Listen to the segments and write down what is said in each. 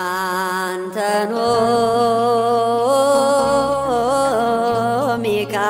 Antano Mika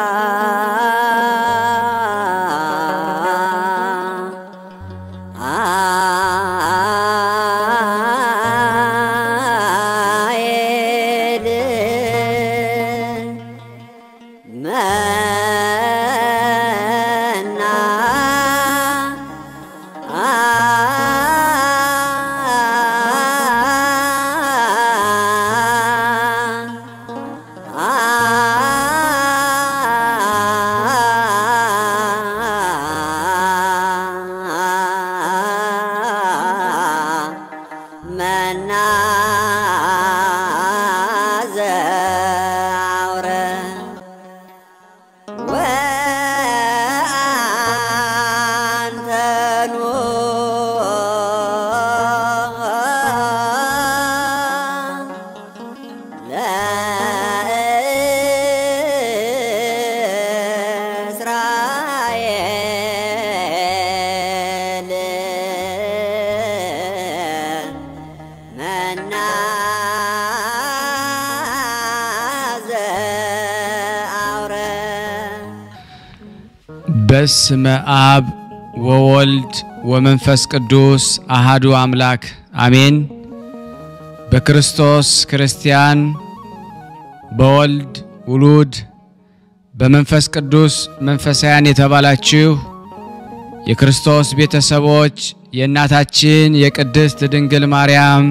በስመ አብ ወወልድ ወመንፈስ ቅዱስ አሐዱ አምላክ አሜን። በክርስቶስ ክርስቲያን በወልድ ውሉድ በመንፈስ ቅዱስ መንፈሳውያን የተባላችሁ የክርስቶስ ቤተሰቦች የእናታችን የቅድስት ድንግል ማርያም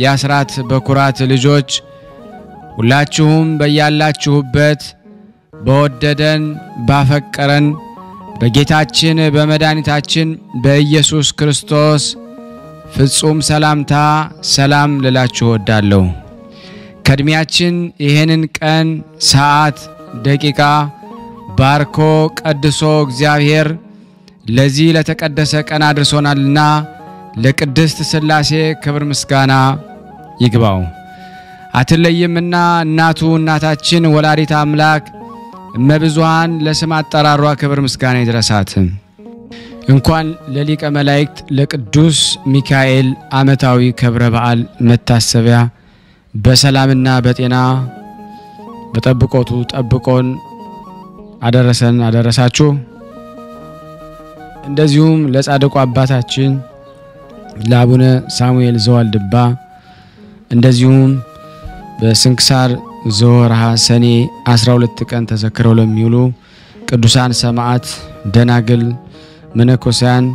የአስራት በኩራት ልጆች ሁላችሁም በያላችሁበት በወደደን ባፈቀረን በጌታችን በመድኃኒታችን በኢየሱስ ክርስቶስ ፍጹም ሰላምታ ሰላም ልላችሁ ወዳለሁ። ከድሚያችን ይሄንን ቀን ሰዓት ደቂቃ ባርኮ ቀድሶ እግዚአብሔር ለዚህ ለተቀደሰ ቀን አድርሶናልና ለቅድስት ሥላሴ ክብር ምስጋና ይግባው። አትለይምና እናቱ እናታችን ወላዲተ አምላክ እመብዙሃን ለስም አጠራሯ ክብር ምስጋና ይድረሳት። እንኳን ለሊቀ መላእክት ለቅዱስ ሚካኤል ዓመታዊ ክብረ በዓል መታሰቢያ በሰላምና በጤና በጠብቆቱ ጠብቆን አደረሰን አደረሳችሁ። እንደዚሁም ለጻድቁ አባታችን ለአቡነ ሳሙኤል ዘዋልድባ እንደዚሁም በስንክሳር ዘወርሃ ሰኔ 12 ቀን ተዘክረው ለሚውሉ ቅዱሳን ሰማዕት ደናግል መነኮሳያን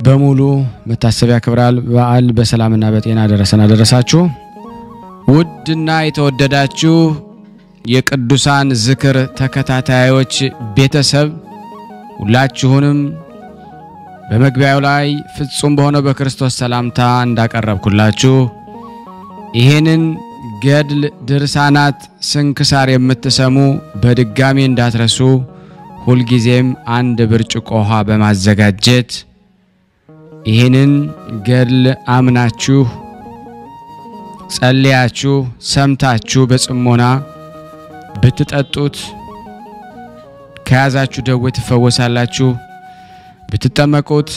በሙሉ መታሰቢያ ክብረ በዓል በሰላምና በጤና አደረሰን አደረሳችሁ። ውድና የተወደዳችሁ የቅዱሳን ዝክር ተከታታዮች ቤተሰብ ሁላችሁንም በመግቢያው ላይ ፍጹም በሆነው በክርስቶስ ሰላምታ እንዳቀረብኩላችሁ ይሄንን ገድል ድርሳናት ስንክሳር የምትሰሙ በድጋሚ እንዳትረሱ ሁልጊዜም አንድ ብርጭቆ ውሃ በማዘጋጀት ይሄንን ገድል አምናችሁ ጸልያችሁ ሰምታችሁ በጽሞና ብትጠጡት ከያዛችሁ ደዌ ትፈወሳላችሁ። ብትጠመቁት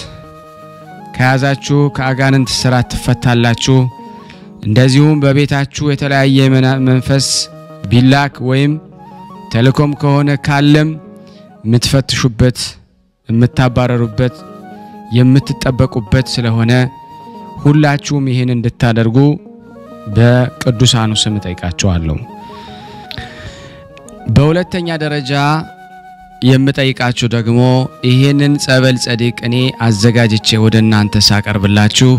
ከያዛችሁ ከአጋንንት ስራት ትፈታላችሁ። እንደዚሁም በቤታችሁ የተለያየ መንፈስ ቢላክ ወይም ተልኮም ከሆነ ካለም ምትፈትሹበት የምታባረሩበት የምትጠበቁበት ስለሆነ ሁላችሁም ይሄን እንድታደርጉ በቅዱሳኑ ስም ጠይቃችኋለሁ። በሁለተኛ ደረጃ የምጠይቃችሁ ደግሞ ይሄንን ጸበል ጸዲቅ እኔ አዘጋጅቼ ወደ እናንተ ሳቀርብላችሁ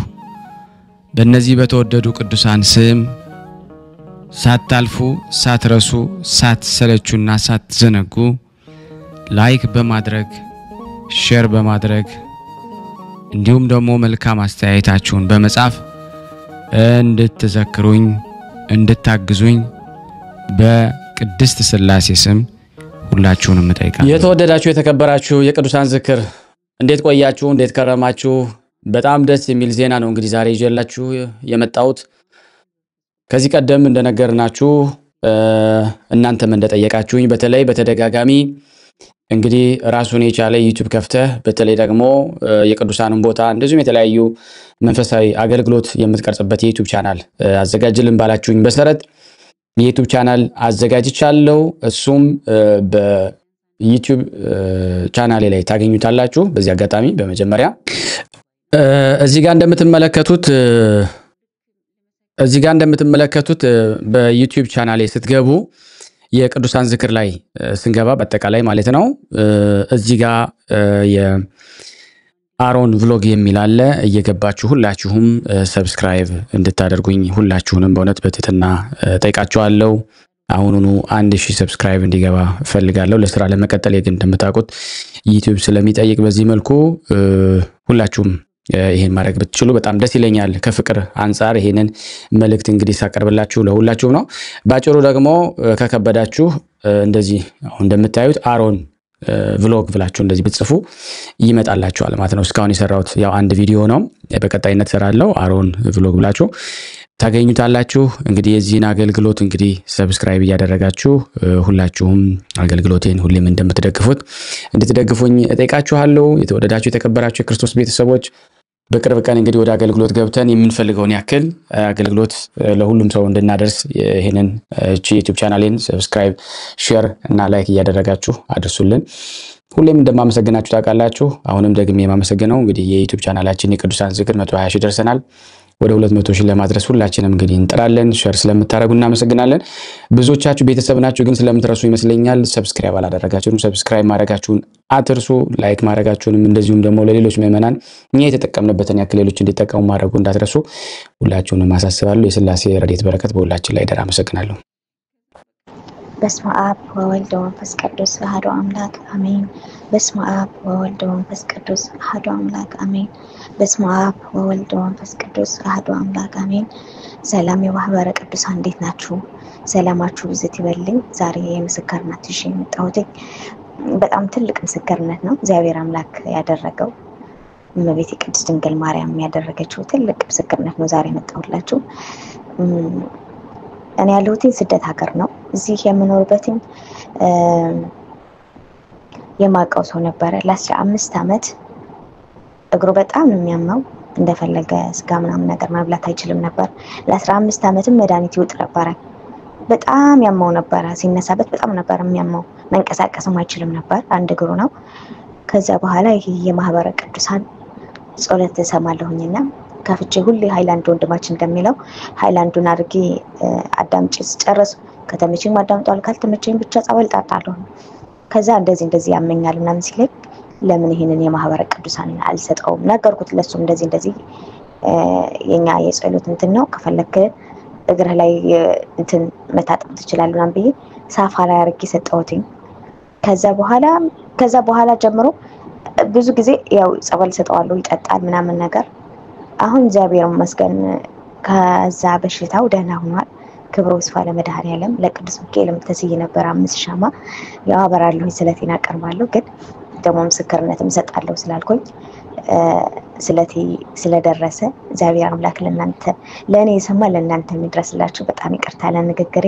በእነዚህ በተወደዱ ቅዱሳን ስም ሳታልፉ ሳትረሱ ሳትሰለቹና ሳትዘነጉ ላይክ በማድረግ ሼር በማድረግ እንዲሁም ደግሞ መልካም አስተያየታችሁን በመጻፍ እንድትዘክሩኝ እንድታግዙኝ በቅድስት ሥላሴ ስም ሁላችሁንም እጠይቃለሁ። የተወደዳችሁ የተከበራችሁ የቅዱሳን ዝክር እንዴት ቆያችሁ? እንዴት ከረማችሁ? በጣም ደስ የሚል ዜና ነው እንግዲህ ዛሬ ይዤላችሁ የመጣሁት። ከዚህ ቀደም እንደነገርናችሁ እናንተም እንደጠየቃችሁኝ በተለይ በተደጋጋሚ እንግዲህ ራሱን የቻለ ዩቲዩብ ከፍተህ በተለይ ደግሞ የቅዱሳንን ቦታ እንደዚሁም የተለያዩ መንፈሳዊ አገልግሎት የምትቀርጽበት የዩቲዩብ ቻናል አዘጋጅልን ባላችሁኝ መሰረት የዩቲዩብ ቻናል አዘጋጅቻለሁ። እሱም በዩቲዩብ ቻናሌ ላይ ታገኙታላችሁ። በዚህ አጋጣሚ በመጀመሪያ እዚህ ጋር እንደምትመለከቱት በዩቲዩብ ቻናሌ ስትገቡ የቅዱሳን ዝክር ላይ ስንገባ በአጠቃላይ ማለት ነው እዚህ ጋር የአሮን ቭሎግ የሚል አለ። እየገባችሁ ሁላችሁም ሰብስክራይብ እንድታደርጉኝ ሁላችሁንም በእውነት በትህትና ጠይቃችኋለሁ። አሁኑኑ 1000 ሰብስክራይብ እንዲገባ ፈልጋለሁ። ለስራ ለመቀጠል የግድ እንደምታውቁት ዩቲዩብ ስለሚጠይቅ በዚህ መልኩ ሁላችሁም ይሄን ማድረግ ብትችሉ በጣም ደስ ይለኛል። ከፍቅር አንፃር ይሄንን መልእክት እንግዲህ ሳቀርብላችሁ ለሁላችሁም ነው። ባጭሩ ደግሞ ከከበዳችሁ እንደዚህ አሁን እንደምታዩት አሮን ቭሎግ ብላችሁ እንደዚህ ብትጽፉ ይመጣላችኋል ማለት ነው። እስካሁን የሰራሁት ያው አንድ ቪዲዮ ነው። በቀጣይነት ሰራለሁ። አሮን ቭሎግ ብላችሁ ታገኙታላችሁ። እንግዲህ የዚህን አገልግሎት እንግዲህ ሰብስክራይብ እያደረጋችሁ ሁላችሁም አገልግሎቴን ሁሌም እንደምትደግፉት እንድትደግፉኝ እጠይቃችኋለሁ። የተወደዳችሁ የተከበራችሁ የክርስቶስ ቤተሰቦች በቅርብ ቀን እንግዲህ ወደ አገልግሎት ገብተን የምንፈልገውን ያክል አገልግሎት ለሁሉም ሰው እንድናደርስ ይሄንን ዩቲዩብ ቻናሌን ሰብስክራይብ፣ ሼር እና ላይክ እያደረጋችሁ አድርሱልን። ሁሌም እንደማመሰግናችሁ ታውቃላችሁ። አሁንም ደግሜ የማመሰግነው እንግዲህ የዩቲዩብ ቻናላችን የቅዱሳን ዝክር 120 ሺህ ደርሰናል። ወደ 200 ሺህ ለማድረስ ሁላችንም እንግዲህ እንጥራለን። ሼር ስለምታረጉ እናመሰግናለን። ብዙዎቻችሁ ቤተሰብ ናችሁ ግን ስለምትረሱ ይመስለኛል ሰብስክራይብ አላደረጋችሁም። ሰብስክራይብ ማድረጋችሁን አትርሱ። ላይክ ማድረጋችሁንም እንደዚሁም ደግሞ ለሌሎች ምዕመናን እኛ የተጠቀምንበትን ያክል ሌሎች እንዲጠቀሙ ማድረጉ እንዳትረሱ ሁላችሁንም አሳስባለሁ። የሥላሴ ረድኤት በረከት በሁላችን ላይ ይደር። አመሰግናለሁ። በስመ አብ ወወልድ ወመንፈስ ቅዱስ አሐዱ አምላክ አሜን። በስመ አብ ወወልድ ወመንፈስ ቅዱስ አሐዱ አምላክ አሜን። በስመ አብ ወወልድ ወመንፈስ ቅዱስ አሐዱ አምላክ አሜን። ሰላም የማህበረ ቅዱሳን እንዴት ናችሁ? ሰላማችሁ ብዝት ይበልኝ። ዛሬ የምስክርነት ይዤ የመጣሁት በጣም ትልቅ ምስክርነት ነው። እግዚአብሔር አምላክ ያደረገው እመቤቴ ቅድስት ድንግል ማርያም ያደረገችው ትልቅ ምስክርነት ነው ዛሬ የመጣሁላችሁ። እኔ ያለሁት ስደት ሀገር ነው። እዚህ የምኖርበትኝ የማውቀው ሰው ነበረ። ለ15 ዓመት እግሩ በጣም ነው የሚያመው። እንደፈለገ ስጋ ምናምን ነገር መብላት አይችልም ነበር። ለ15 ዓመትም መድኃኒት ይውጥ ነበረ። በጣም ያመው ነበረ። ሲነሳበት በጣም ነበር የሚያመው። መንቀሳቀስም አይችልም ነበር። አንድ እግሩ ነው። ከዛ በኋላ ይሄ የማህበረ ቅዱሳን ጸሎት ተሰማለሁኝና ከፍቼ ሁሌ ሃይላንድ ወንድማችን እንደሚለው ሃይላንዱን አድርጌ አዳምጪ ጨርስ ከተመቸኝ አዳምጣለሁ ካልተመቸኝ ብቻ ጸበል ጣጣለሁ። ከዛ እንደዚህ ያመኛል ምናምን ሲለኝ ለምን ይሄንን የማህበረ ቅዱሳን አልሰጠውም ነገርኩት። ለሱም እንደዚህ የኛ የጸሎት እንትን ነው ከፈለክ እግርህ ላይ እንትን መታጠብ ትችላለህ ምናምን ብዬ ሳፋ ላይ አድርጌ ሰጠሁትኝ። ከዛ በኋላ ጀምሮ ብዙ ጊዜ ያው ጸበል ሰጠዋለሁ ይጠጣል ምናምን ነገር። አሁን እግዚአብሔር ይመስገን ከዛ በሽታው ደህና ሆኗል። ክብሩ ይስፋ ለመድኃኔዓለም። ለቅዱስ ሚካኤልም ተስዬ ነበር 5 ሻማ ያው አበራለሁ ስለቴን አቀርባለሁ። ግን ደግሞ ምስክርነትም ሰጣለሁ ስላልኩኝ ስለቴ ስለደረሰ እግዚአብሔር አምላክ ለኔ የሰማ ለእናንተ የሚድረስላችሁ። በጣም ይቅርታ ለንግግሬ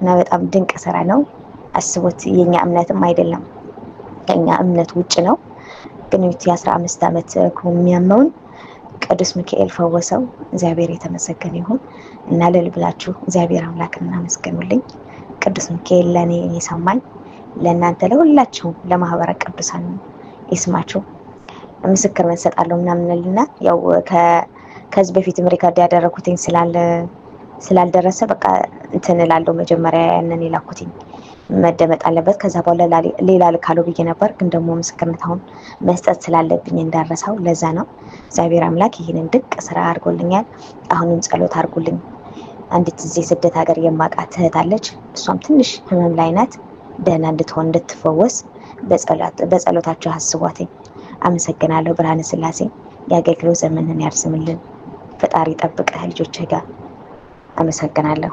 እና በጣም ድንቅ ስራ ነው። አስቡት የኛ እምነትም አይደለም ከኛ እምነት ውጭ ነው። ግን 15 ዓመት የሚያመውን ቅዱስ ሚካኤል ፈወሰው። እግዚአብሔር የተመሰገነ ይሁን እና ለልብላችሁ እግዚአብሔር አምላክን እናመስግኑልኝ። ቅዱስ ሚካኤል ለኔ የሰማኝ ለእናንተ ለሁላችሁ ለማህበረ ቅዱሳን ይስማችሁ። ምስክርነት ሰጣለሁ ምናምንልና ያው ከዚህ በፊትም ሪካርድ ያደረኩትኝ ስላልደረሰ በቃ እንትን እላለሁ። መጀመሪያ ያንን የላኩትኝ መደመጥ አለበት። ከዛ በኋላ ሌላ ልካለው ብዬ ነበር። ግን ደግሞ ምስክርነት አሁን መስጠት ስላለብኝ እንዳረሳው ለዛ ነው። እግዚአብሔር አምላክ ይሄንን ድንቅ ስራ አድርጎልኛል። አሁንም ጸሎት አድርጉልኝ። አንዲት እዚህ ስደት ሀገር የማውቃት እህት አለች። እሷም ትንሽ ህመም ላይ ናት። ደህና እንድትሆን እንድትፈወስ በጸሎታችሁ አስቧት። አመሰግናለሁ። ብርሃነ ሥላሴ የአገልግሎት ዘመንን ያርዝምልን። ፈጣሪ ጠብቀህ ልጆችህ ጋር አመሰግናለሁ።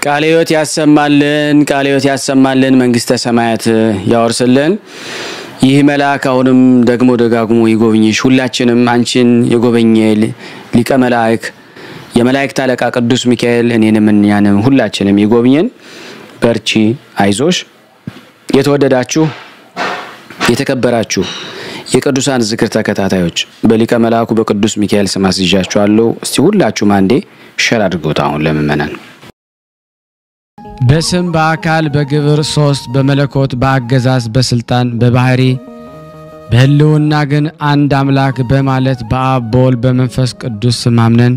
ቃለ ሕይወት ያሰማልን፣ ቃለ ሕይወት ያሰማልን፣ መንግስተ ሰማያት ያወርስልን። ይህ መልአክ አሁንም ደግሞ ደጋግሞ ይጎብኝሽ። ሁላችንም አንቺን የጎበኘ ሊቀ መላእክ የመላእክት አለቃ ቅዱስ ሚካኤል እኔንም እኛንም ሁላችንም ይጎብኘን። በርቺ፣ አይዞሽ። የተወደዳችሁ የተከበራችሁ የቅዱሳን ዝክር ተከታታዮች በሊቀ መላእክቱ በቅዱስ ሚካኤል ስም አስይዣችኋለሁ። እስቲ ሁላችሁም አንዴ ሸር አድርጉት። አሁን ለምእመናን በስም በአካል በግብር ሶስት በመለኮት በአገዛዝ በስልጣን በባህሪ በህልውና ግን አንድ አምላክ በማለት በአብ በወልድ በመንፈስ ቅዱስ ስም አምነን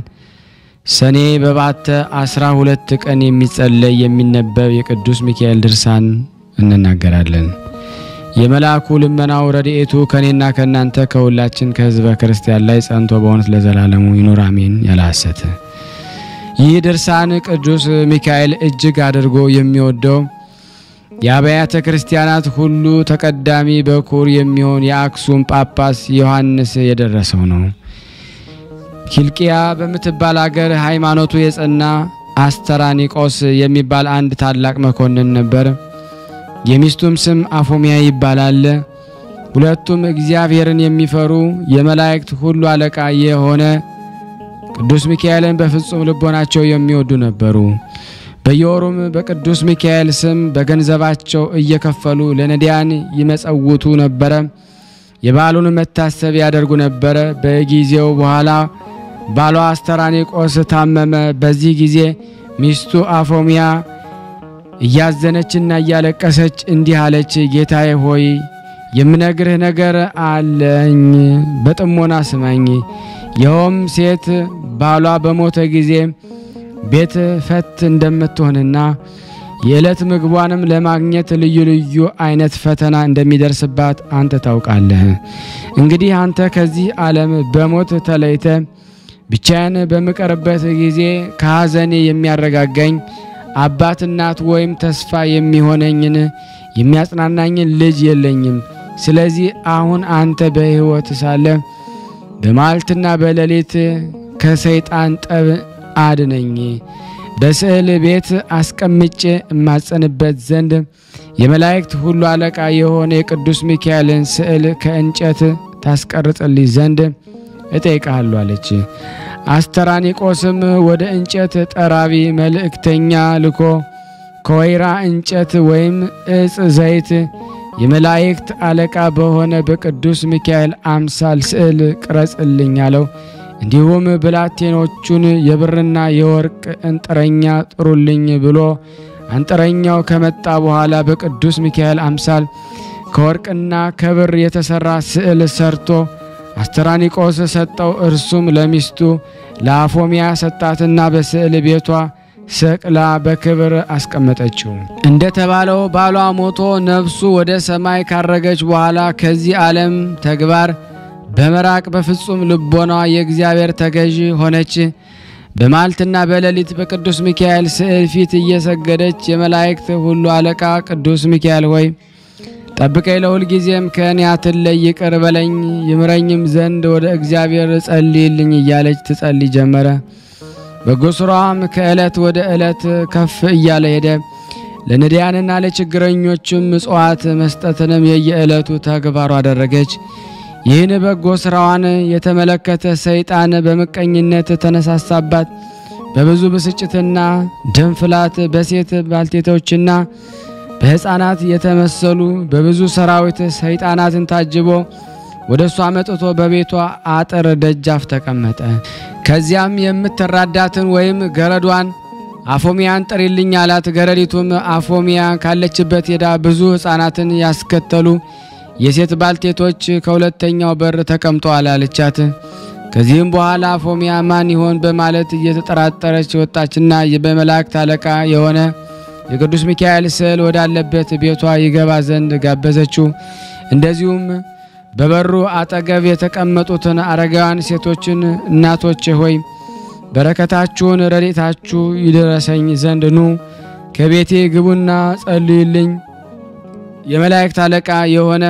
ሰኔ በባተ 12 ቀን የሚጸለይ የሚነበብ የቅዱስ ሚካኤል ድርሳን እንናገራለን። የመላእኩ ልመናው ረድኤቱ ከኔና ከናንተ ከሁላችን ከህዝበ ክርስቲያን ላይ ጸንቶ በእውነት ለዘላለሙ ይኑር አሜን። ያላሰተ ይህ ድርሳን ቅዱስ ሚካኤል እጅግ አድርጎ የሚወደው የአብያተ ክርስቲያናት ሁሉ ተቀዳሚ በኩር የሚሆን የአክሱም ጳጳስ ዮሐንስ የደረሰው ነው። ኪልቅያ በምትባል ሀገር ሃይማኖቱ የጸና አስተራኒቆስ የሚባል አንድ ታላቅ መኮንን ነበር። የሚስቱም ስም አፎሚያ ይባላል። ሁለቱም እግዚአብሔርን የሚፈሩ የመላእክት ሁሉ አለቃ የሆነ ቅዱስ ሚካኤልን በፍጹም ልቦናቸው የሚወዱ ነበሩ። በየወሩም በቅዱስ ሚካኤል ስም በገንዘባቸው እየከፈሉ ለነዳያን ይመጸውቱ ነበር። የበዓሉን መታሰብ ያደርጉ ነበር። በጊዜው በኋላ ባሏ አስተራኒቆስ ታመመ። በዚህ ጊዜ ሚስቱ አፎሚያ እያዘነችና እያለቀሰች እንዲህ አለች፣ ጌታዬ ሆይ የምነግርህ ነገር አለኝ፣ በጥሞና ስማኝ። ይኸውም ሴት ባሏ በሞተ ጊዜ ቤት ፈት እንደምትሆንና የዕለት ምግቧንም ለማግኘት ልዩ ልዩ አይነት ፈተና እንደሚደርስባት አንተ ታውቃለህ። እንግዲህ አንተ ከዚህ ዓለም በሞት ተለይተ ብቻዬን በምቀርበት ጊዜ ከሐዘኔ የሚያረጋጋኝ አባት እናት ወይም ተስፋ የሚሆነኝን የሚያጽናናኝን ልጅ የለኝም። ስለዚህ አሁን አንተ በሕይወት ሳለ በማልትና በሌሊት ከሰይጣን ጠብ አድነኝ። በስዕል ቤት አስቀምጬ እማጸንበት ዘንድ የመላእክት ሁሉ አለቃ የሆነ የቅዱስ ሚካኤልን ስዕል ከእንጨት ታስቀርጽልኝ ዘንድ እጠይቃለሁ አለች። አስተራኒቆስም ወደ እንጨት ጠራቢ መልእክተኛ ልኮ ከወይራ እንጨት ወይም እጽ ዘይት የመላእክት አለቃ በሆነ በቅዱስ ሚካኤል አምሳል ስዕል ቅረጽልኝ አለው። እንዲሁም ብላቴኖቹን የብርና የወርቅ እንጥረኛ ጥሩልኝ ብሎ አንጥረኛው ከመጣ በኋላ በቅዱስ ሚካኤል አምሳል ከወርቅና ከብር የተሰራ ስዕል ሰርቶ አስተራኒቆስ ሰጠው። እርሱም ለሚስቱ ለአፎሚያ ሰጣትና በስዕል ቤቷ ሰቅላ በክብር አስቀመጠችው። እንደተባለው ባሏ ሞቶ ነፍሱ ወደ ሰማይ ካረገች በኋላ ከዚህ ዓለም ተግባር በመራቅ በፍጹም ልቦና የእግዚአብሔር ተገዢ ሆነች። በማልትና በሌሊት በቅዱስ ሚካኤል ስዕል ፊት እየሰገደች የመላእክት ሁሉ አለቃ ቅዱስ ሚካኤል ሆይ ጠብቀኝ፣ ለሁል ጊዜም ከኔ አትለይ፣ ይቅር በለኝ፣ ይምረኝም ዘንድ ወደ እግዚአብሔር ጸልይልኝ እያለች ትጸልይ ጀመረ። በጎ ሥራዋም ከዕለት ወደ ዕለት ከፍ እያለ ሄደ። ለነዳያንና ለችግረኞችም ምጽዋት መስጠትንም የየዕለቱ ተግባሩ አደረገች። ይህን በጎ ሥራዋን የተመለከተ ሰይጣን በመቀኝነት ተነሳሳባት። በብዙ ብስጭትና ደንፍላት በሴት ባልቴቶችና በሕፃናት የተመሰሉ በብዙ ሰራዊት ሰይጣናትን ታጅቦ ወደሷ መጥቶ በቤቷ አጥር ደጃፍ ተቀመጠ። ከዚያም የምትራዳትን ወይም ገረዷን አፎሚያን ጥሪልኝ አላት። ገረዲቱም አፎሚያ ካለችበት ሄዳ ብዙ ሕፃናትን ያስከተሉ የሴት ባልቴቶች ከሁለተኛው በር ተቀምጠዋል አለቻት። ከዚህም በኋላ አፎሚያ ማን ይሆን በማለት እየተጠራጠረች ወጣችና በመላእክት አለቃ የሆነ የቅዱስ ሚካኤል ስዕል ወዳለበት ቤቷ ይገባ ዘንድ ጋበዘችው። እንደዚሁም በበሩ አጠገብ የተቀመጡትን አረጋውያን ሴቶችን እናቶች ሆይ በረከታችሁን ረድኤታችሁ ይደረሰኝ ዘንድ ኑ ከቤቴ ግቡና ጸልዩልኝ። የመላእክት አለቃ የሆነ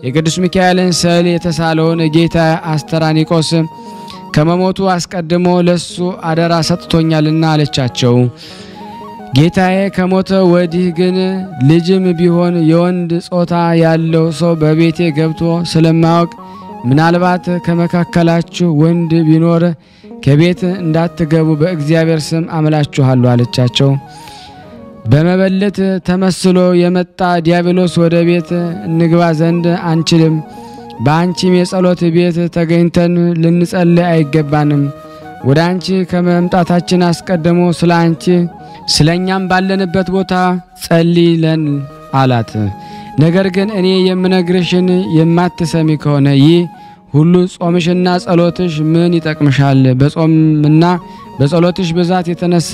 የቅዱስ ሚካኤልን ስዕል የተሳለውን ጌታ አስተራኒቆስ ከመሞቱ አስቀድሞ ለሱ አደራ ሰጥቶኛልና አለቻቸው። ጌታዬ ከሞተ ወዲህ ግን ልጅም ቢሆን የወንድ ጾታ ያለው ሰው በቤቴ ገብቶ ስለማያውቅ ምናልባት ከመካከላችሁ ወንድ ቢኖር ከቤት እንዳትገቡ በእግዚአብሔር ስም አምላችኋለሁ አለቻቸው። በመበለት ተመስሎ የመጣ ዲያብሎስ ወደ ቤት እንግባ ዘንድ አንችልም። በአንቺም የጸሎት ቤት ተገኝተን ልንጸልይ አይገባንም። ወደ አንቺ ከመምጣታችን አስቀድሞ ስለ አንቺ ስለኛም ባለንበት ቦታ ጸልይለን አላት። ነገር ግን እኔ የምነግርሽን የማትሰሚ ከሆነ ይህ ሁሉ ጾምሽና ጸሎትሽ ምን ይጠቅምሻል? በጾምና በጸሎትሽ ብዛት የተነሳ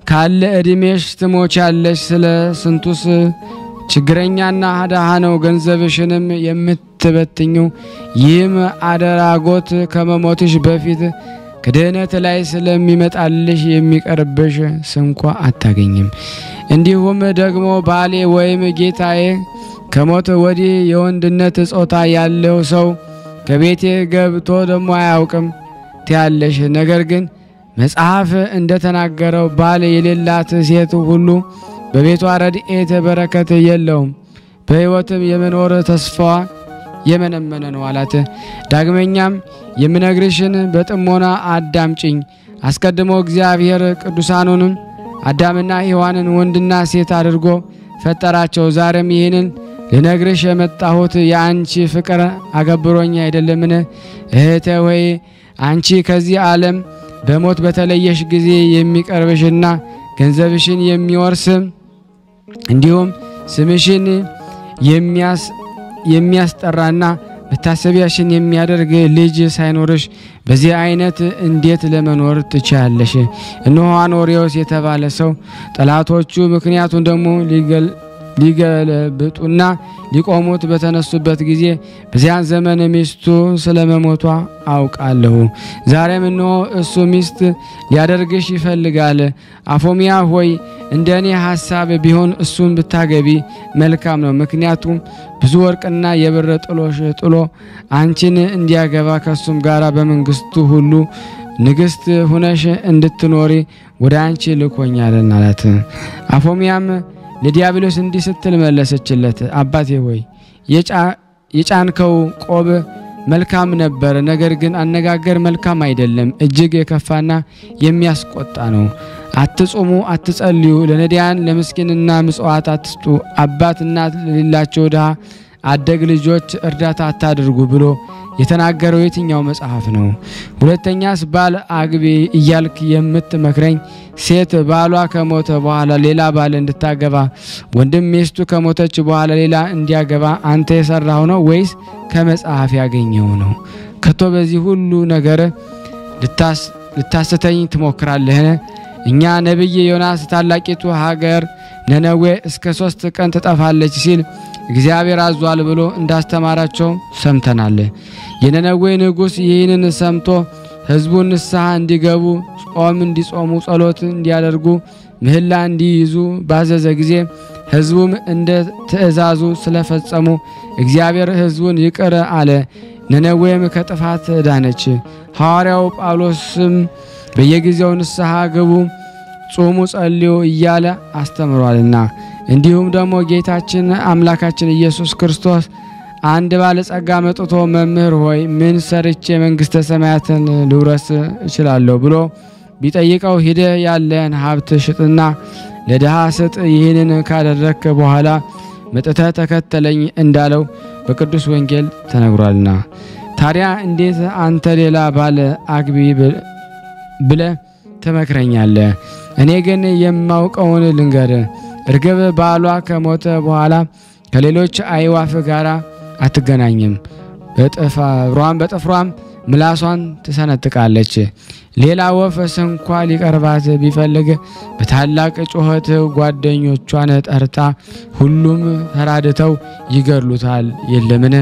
ካለ እድሜሽ ትሞቻለሽ። ስለ ስንቱስ ችግረኛና ድሃ ነው ገንዘብሽንም የምትበትኙ። ይህም አደራጎት ከመሞትሽ በፊት ከድህነት ላይ ስለሚመጣልሽ የሚቀርብሽ ስንኳ አታገኝም። እንዲሁም ደግሞ ባሌ ወይም ጌታዬ ከሞት ወዲህ የወንድነት ጾታ ያለው ሰው ከቤቴ ገብቶ ደሞ አያውቅም ትያለሽ። ነገር ግን መጽሐፍ እንደተናገረው ባል የሌላት ሴት ሁሉ በቤቷ ረድኤት በረከት የለውም፣ በሕይወትም የመኖር ተስፋዋ የመነመነ ነው አላት። ዳግመኛም የምነግርሽን በጥሞና አዳምጪኝ። አስቀድሞ እግዚአብሔር ቅዱሳኑንም አዳምና ሔዋንን ወንድና ሴት አድርጎ ፈጠራቸው። ዛሬም ይህንን ልነግርሽ የመጣሁት የአንቺ ፍቅር አገብሮኝ አይደለምን? እህቴ ሆይ አንቺ ከዚህ ዓለም በሞት በተለየሽ ጊዜ የሚቀርብሽና ገንዘብሽን የሚወርስ እንዲሁም ስምሽን የሚያስጠራና መታሰቢያሽን የሚያደርግ ልጅ ሳይኖርሽ በዚህ አይነት እንዴት ለመኖር ትችያለሽ? እነሆ አኖሪዎስ የተባለ ሰው ጠላቶቹ ምክንያቱም ደግሞ ሊገለብጡና ሊቆሙት በተነሱበት ጊዜ በዚያን ዘመን ሚስቱ ስለመሞቷ አውቃለሁ። ዛሬም እነሆ እሱ ሚስት ሊያደርግሽ ይፈልጋል። አፎሚያ ሆይ እንደኔ ሐሳብ ቢሆን እሱን ብታገቢ መልካም ነው። ምክንያቱም ብዙ ወርቅና የብር ጥሎሽ ጥሎ አንቺን እንዲያገባ ከሱም ጋራ በመንግስቱ ሁሉ ንግስት ሁነሽ እንድትኖሪ ወደ አንቺ ልኮኛልና አላት። አፎሚያም ለዲያብሎስ እንዲህ ስትል መለሰችለት፣ አባቴ ሆይ የጫንከው ቆብ መልካም ነበር፣ ነገር ግን አነጋገር መልካም አይደለም፣ እጅግ የከፋና የሚያስቆጣ ነው። አትጾሙ፣ አትጸልዩ፣ ለነዳያን ለምስኪንና ምጽዋት አትስጡ፣ አባት እናት ለሌላቸው ድሃ አደግ ልጆች እርዳታ አታድርጉ ብሎ የተናገረው የትኛው መጽሐፍ ነው? ሁለተኛስ ባል አግቢ እያልክ የምትመክረኝ ሴት ባሏ ከሞተ በኋላ ሌላ ባል እንድታገባ ወንድም ሚስቱ ከሞተች በኋላ ሌላ እንዲያገባ አንተ የሰራው ነው ወይስ ከመጽሐፍ ያገኘው ነው? ከቶ በዚህ ሁሉ ነገር ልታስተኝ ትሞክራለህን? እኛ ነብይ ዮናስ ታላቂቱ ሀገር ነነዌ እስከ 3 ቀን ትጠፋለች ሲል እግዚአብሔር አዟል ብሎ እንዳስተማራቸው ሰምተናል። የነነዌ ንጉስ ይህንን ሰምቶ ህዝቡን ንስሐ እንዲገቡ፣ ጾም እንዲጾሙ፣ ጸሎት እንዲያደርጉ፣ ምህላ እንዲይዙ ባዘዘ ጊዜ ህዝቡም እንደ ትእዛዙ ስለፈጸሙ እግዚአብሔር ህዝቡን ይቅር አለ። ነነዌም ከጥፋት ዳነች። ሐዋርያው ጳውሎስም በየጊዜው ንስሐ ግቡ፣ ጾሙ፣ ጸልዩ እያለ አስተምሯልና እንዲሁም ደግሞ ጌታችን አምላካችን ኢየሱስ ክርስቶስ አንድ ባለጸጋ መጥቶ መምህር ሆይ ምን ሰርቼ መንግስተ ሰማያትን ልውረስ እችላለሁ ብሎ ቢጠይቀው ሂደህ ያለን ሀብት ሽጥና ለድሃ ስጥ፣ ይህንን ካደረክ በኋላ መጥተህ ተከተለኝ እንዳለው በቅዱስ ወንጌል ተነግሯልና። ታዲያ እንዴት አንተ ሌላ ባለ አግቢ ብለህ ትመክረኛለህ? እኔ ግን የማውቀውን ልንገር። እርግብ ባሏ ከሞተ በኋላ ከሌሎች አይዋፍ ጋራ አትገናኝም። በጥፍሯም ምላሷን ትሰነጥቃለች። ሌላ ወፍ እንኳ ሊቀርባት ቢፈልግ በታላቅ ጩኸት ጓደኞቿን ጠርታ ሁሉም ተራድተው ይገድሉታል። የለምን?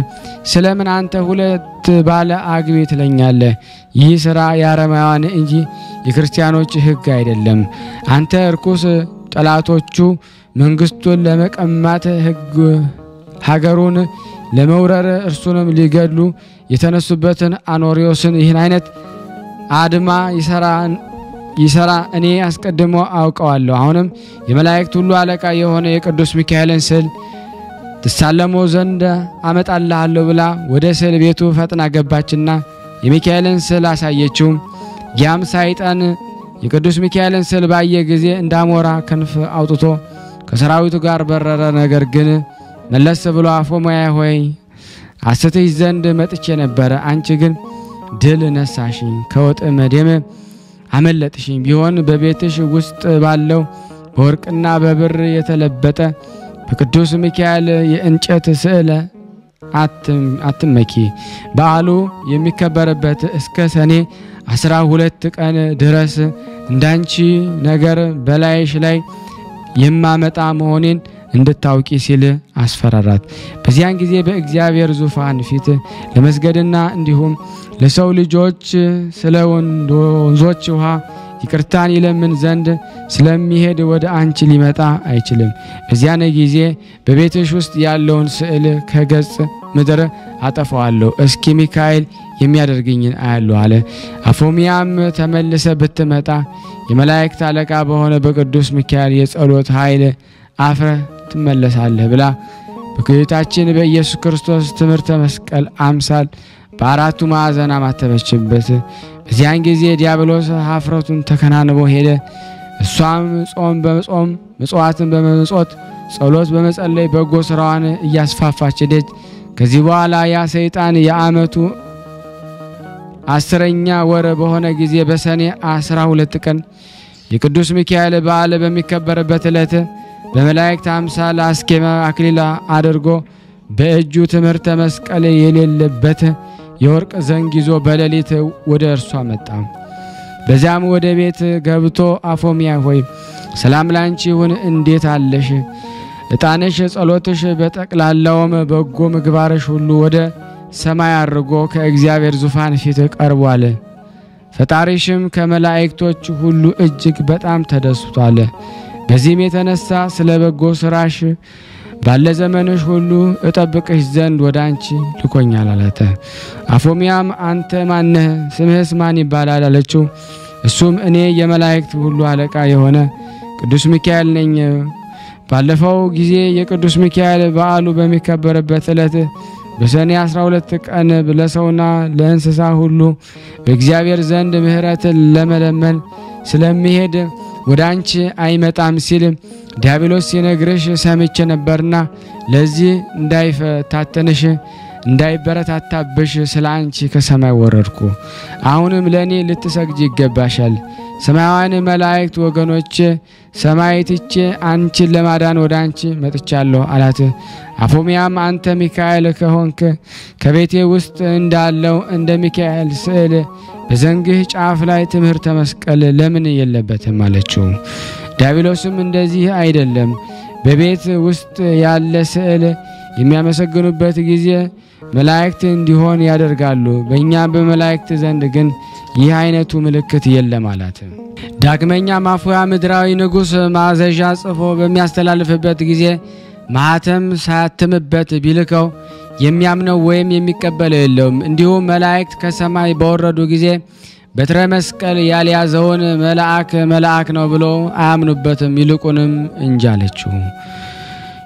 ስለምን አንተ ሁለት ባለ አግቢ ትለኛለህ? ይህ ሥራ የአረማውያን እንጂ የክርስቲያኖች ሕግ አይደለም። አንተ እርኩስ ጠላቶቹ መንግስቱን ለመቀማት ሀገሩን ለመውረር እርሱንም ሊገድሉ የተነሱበትን አኖሪዎስን ይህን አይነት አድማ ይሰራ እኔ አስቀድሞ አውቀዋለሁ። አሁንም የመላእክት ሁሉ አለቃ የሆነ የቅዱስ ሚካኤልን ስዕል ትሳለሞ ዘንድ አመጣልሃለሁ ብላ ወደ ስዕል ቤቱ ፈጥና ገባችና የሚካኤልን ስዕል አሳየችው። ያም ሰይጣን የቅዱስ ሚካኤልን ስዕል ባየ ጊዜ እንዳሞራ ክንፍ አውጥቶ ከሰራዊቱ ጋር በረረ። ነገር ግን መለስ ብሎ አፎምያ ሆይ አስተሽ ዘንድ መጥቼ ነበር፣ አንቺ ግን ድል ነሳሽኝ፣ ከወጥመዴም አመለጥሽኝ። ቢሆን በቤትሽ ውስጥ ባለው በወርቅና በብር የተለበጠ በቅዱስ ሚካኤል የእንጨት ስዕል አትመኪ። በዓሉ የሚከበርበት እስከ ሰኔ 12 ቀን ድረስ እንዳንቺ ነገር በላይሽ ላይ የማመጣ መሆኔን እንድታውቂ ሲል አስፈራራት። በዚያን ጊዜ በእግዚአብሔር ዙፋን ፊት ለመስገድና እንዲሁም ለሰው ልጆች ስለ ወንዞች ውሃ ይቅርታን ይለምን ዘንድ ስለሚሄድ ወደ አንቺ ሊመጣ አይችልም። በዚያን ጊዜ በቤትሽ ውስጥ ያለውን ስዕል ከገጽ ምድር አጠፋዋለሁ፣ እስኪ ሚካኤል የሚያደርግኝን አያለሁ አለ። አፎምያም ተመልሰ ብትመጣ የመላእክት አለቃ በሆነ በቅዱስ ሚካኤል የጸሎት ኃይል አፍረ ትመለሳለህ ብላ በጌታችን በኢየሱስ ክርስቶስ ትምህርተ መስቀል አምሳል በአራቱ ማዕዘን አማተበችበት። በዚያን ጊዜ ዲያብሎስ ሀፍረቱን ተከናንቦ ሄደ። እሷም ጾም በመጾም ምጽዋትን በመጾት ጸሎት በመጸለይ በጎ ስራዋን እያስፋፋች ሄደች። ከዚህ በኋላ ያ ሰይጣን የዓመቱ 10ኛ ወር በሆነ ጊዜ በሰኔ 12 ቀን የቅዱስ ሚካኤል በዓል በሚከበርበት ዕለት በመላእክት አምሳል አስኬማ አክሊል አድርጎ በእጁ ትምህርተ መስቀል የሌለበት የወርቅ ዘንግ ይዞ በሌሊት ወደ እርሷ መጣ። በዛም ወደ ቤት ገብቶ አፎምያ ሆይ ሰላም ላንቺ ይሁን፣ እንዴት አለሽ? እጣንሽ ጸሎትሽ በጠቅላላውም በጎ ምግባርሽ ሁሉ ወደ ሰማይ አርጎ ከእግዚአብሔር ዙፋን ፊት ቀርቧል። ፈጣሪሽም ከመላእክቶች ሁሉ እጅግ በጣም ተደስቷል። በዚህም የተነሳ ስለ በጎ ስራሽ ባለ ዘመንሽ ሁሉ እጠብቅሽ ዘንድ ወደ አንቺ ልኮኛል አላት። አፎምያም አንተ ማነህ? ስምህስ ማን ይባላል አለችው። እሱም እኔ የመላእክት ሁሉ አለቃ የሆነ ቅዱስ ሚካኤል ነኝ። ባለፈው ጊዜ የቅዱስ ሚካኤል በዓሉ በሚከበርበት ዕለት በሰኔ 12 ቀን ለሰውና ለእንስሳ ሁሉ በእግዚአብሔር ዘንድ ምሕረትን ለመለመን ስለሚሄድ ወደ አንቺ አይመጣም ሲል ዲያብሎስ ሲነግርሽ ሰምቼ ነበርና ለዚህ እንዳይፈታተንሽ እንዳይበረታታብሽ ስለ አንቺ ከሰማይ ወረድኩ። አሁንም ለኔ ልትሰግጂ ይገባሻል። ሰማያውያን መላእክት ወገኖች ሰማይ ትቼ አንቺን ለማዳን ወደ አንቺ መጥቻለሁ አላት። አፎምያም አንተ ሚካኤል ከሆንክ ከቤቴ ውስጥ እንዳለው እንደ ሚካኤል ስዕል በዘንግህ ጫፍ ላይ ትምህርተ መስቀል ለምን የለበትም አለችው። ዲያብሎስም እንደዚህ አይደለም፣ በቤት ውስጥ ያለ ስዕል የሚያመሰግኑበት ጊዜ መላእክት እንዲሆን ያደርጋሉ፣ በእኛ በመላእክት ዘንድ ግን ይህ አይነቱ ምልክት የለም አላት። ዳግመኛ ማፉያ ምድራዊ ንጉሥ ማዘዣ ጽፎ በሚያስተላልፍበት ጊዜ ማህተም ሳያትምበት ቢልከው የሚያምነው ወይም የሚቀበለው የለውም። እንዲሁም መላእክት ከሰማይ በወረዱ ጊዜ በትረ መስቀል ያልያዘውን መልአክ ነው ብሎ አያምኑበትም። ይልቁንም እንጃለችው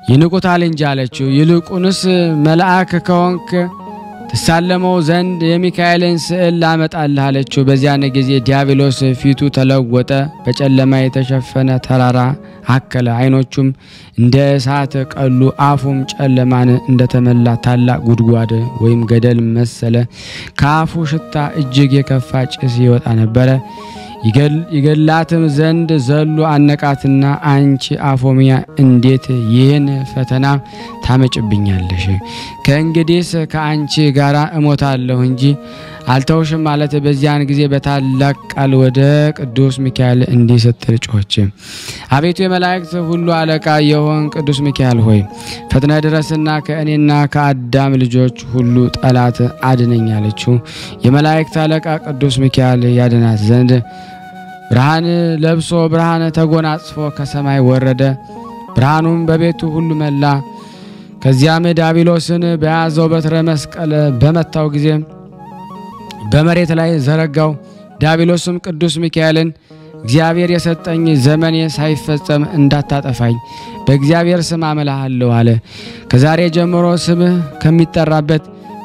ይንቁታል እንጃለችው። ይልቁንስ መልአክ ከሆንክ ተሳለመው ዘንድ የሚካኤልን ስዕል ላመጣልህ አለችው። በዚያን ጊዜ ዲያብሎስ ፊቱ ተለወጠ፣ በጨለማ የተሸፈነ ተራራ አከለ። አይኖቹም እንደ እሳት ቀሉ፣ አፉም ጨለማን እንደተመላ ታላቅ ጉድጓድ ወይም ገደል መሰለ። ከአፉ ሽታ እጅግ የከፋ ጭስ ይወጣ ነበረ። ይገላትም ዘንድ ዘሎ አነቃትና አንቺ አፎምያ እንዴት ይህን ፈተና ታመጭብኛለሽ? ከእንግዲህስ ከአንቺ ጋር እሞታለሁ እንጂ አልተውሽም ማለት። በዚያን ጊዜ በታላቅ ቃል ወደ ቅዱስ ሚካኤል እንዲህ ስትል ጮኸች። አቤቱ የመላእክት ሁሉ አለቃ የሆን ቅዱስ ሚካኤል ሆይ ፈጥነ ድረስና ከእኔና ከአዳም ልጆች ሁሉ ጠላት አድነኝ አለችው። የመላእክት አለቃ ቅዱስ ሚካኤል ያድናት ዘንድ ብርሃን ለብሶ ብርሃን ተጎናጽፎ ከሰማይ ወረደ። ብርሃኑም በቤቱ ሁሉ መላ። ከዚያም ዲያብሎስን በያዘው በትረ መስቀል በመታው ጊዜ በመሬት ላይ ዘረጋው። ዲያብሎስም ቅዱስ ሚካኤልን እግዚአብሔር የሰጠኝ ዘመኔ ሳይፈጸም እንዳታጠፋኝ በእግዚአብሔር ስም አመልሃለሁ አለ። ከዛሬ ጀምሮ ስምህ ከሚጠራበት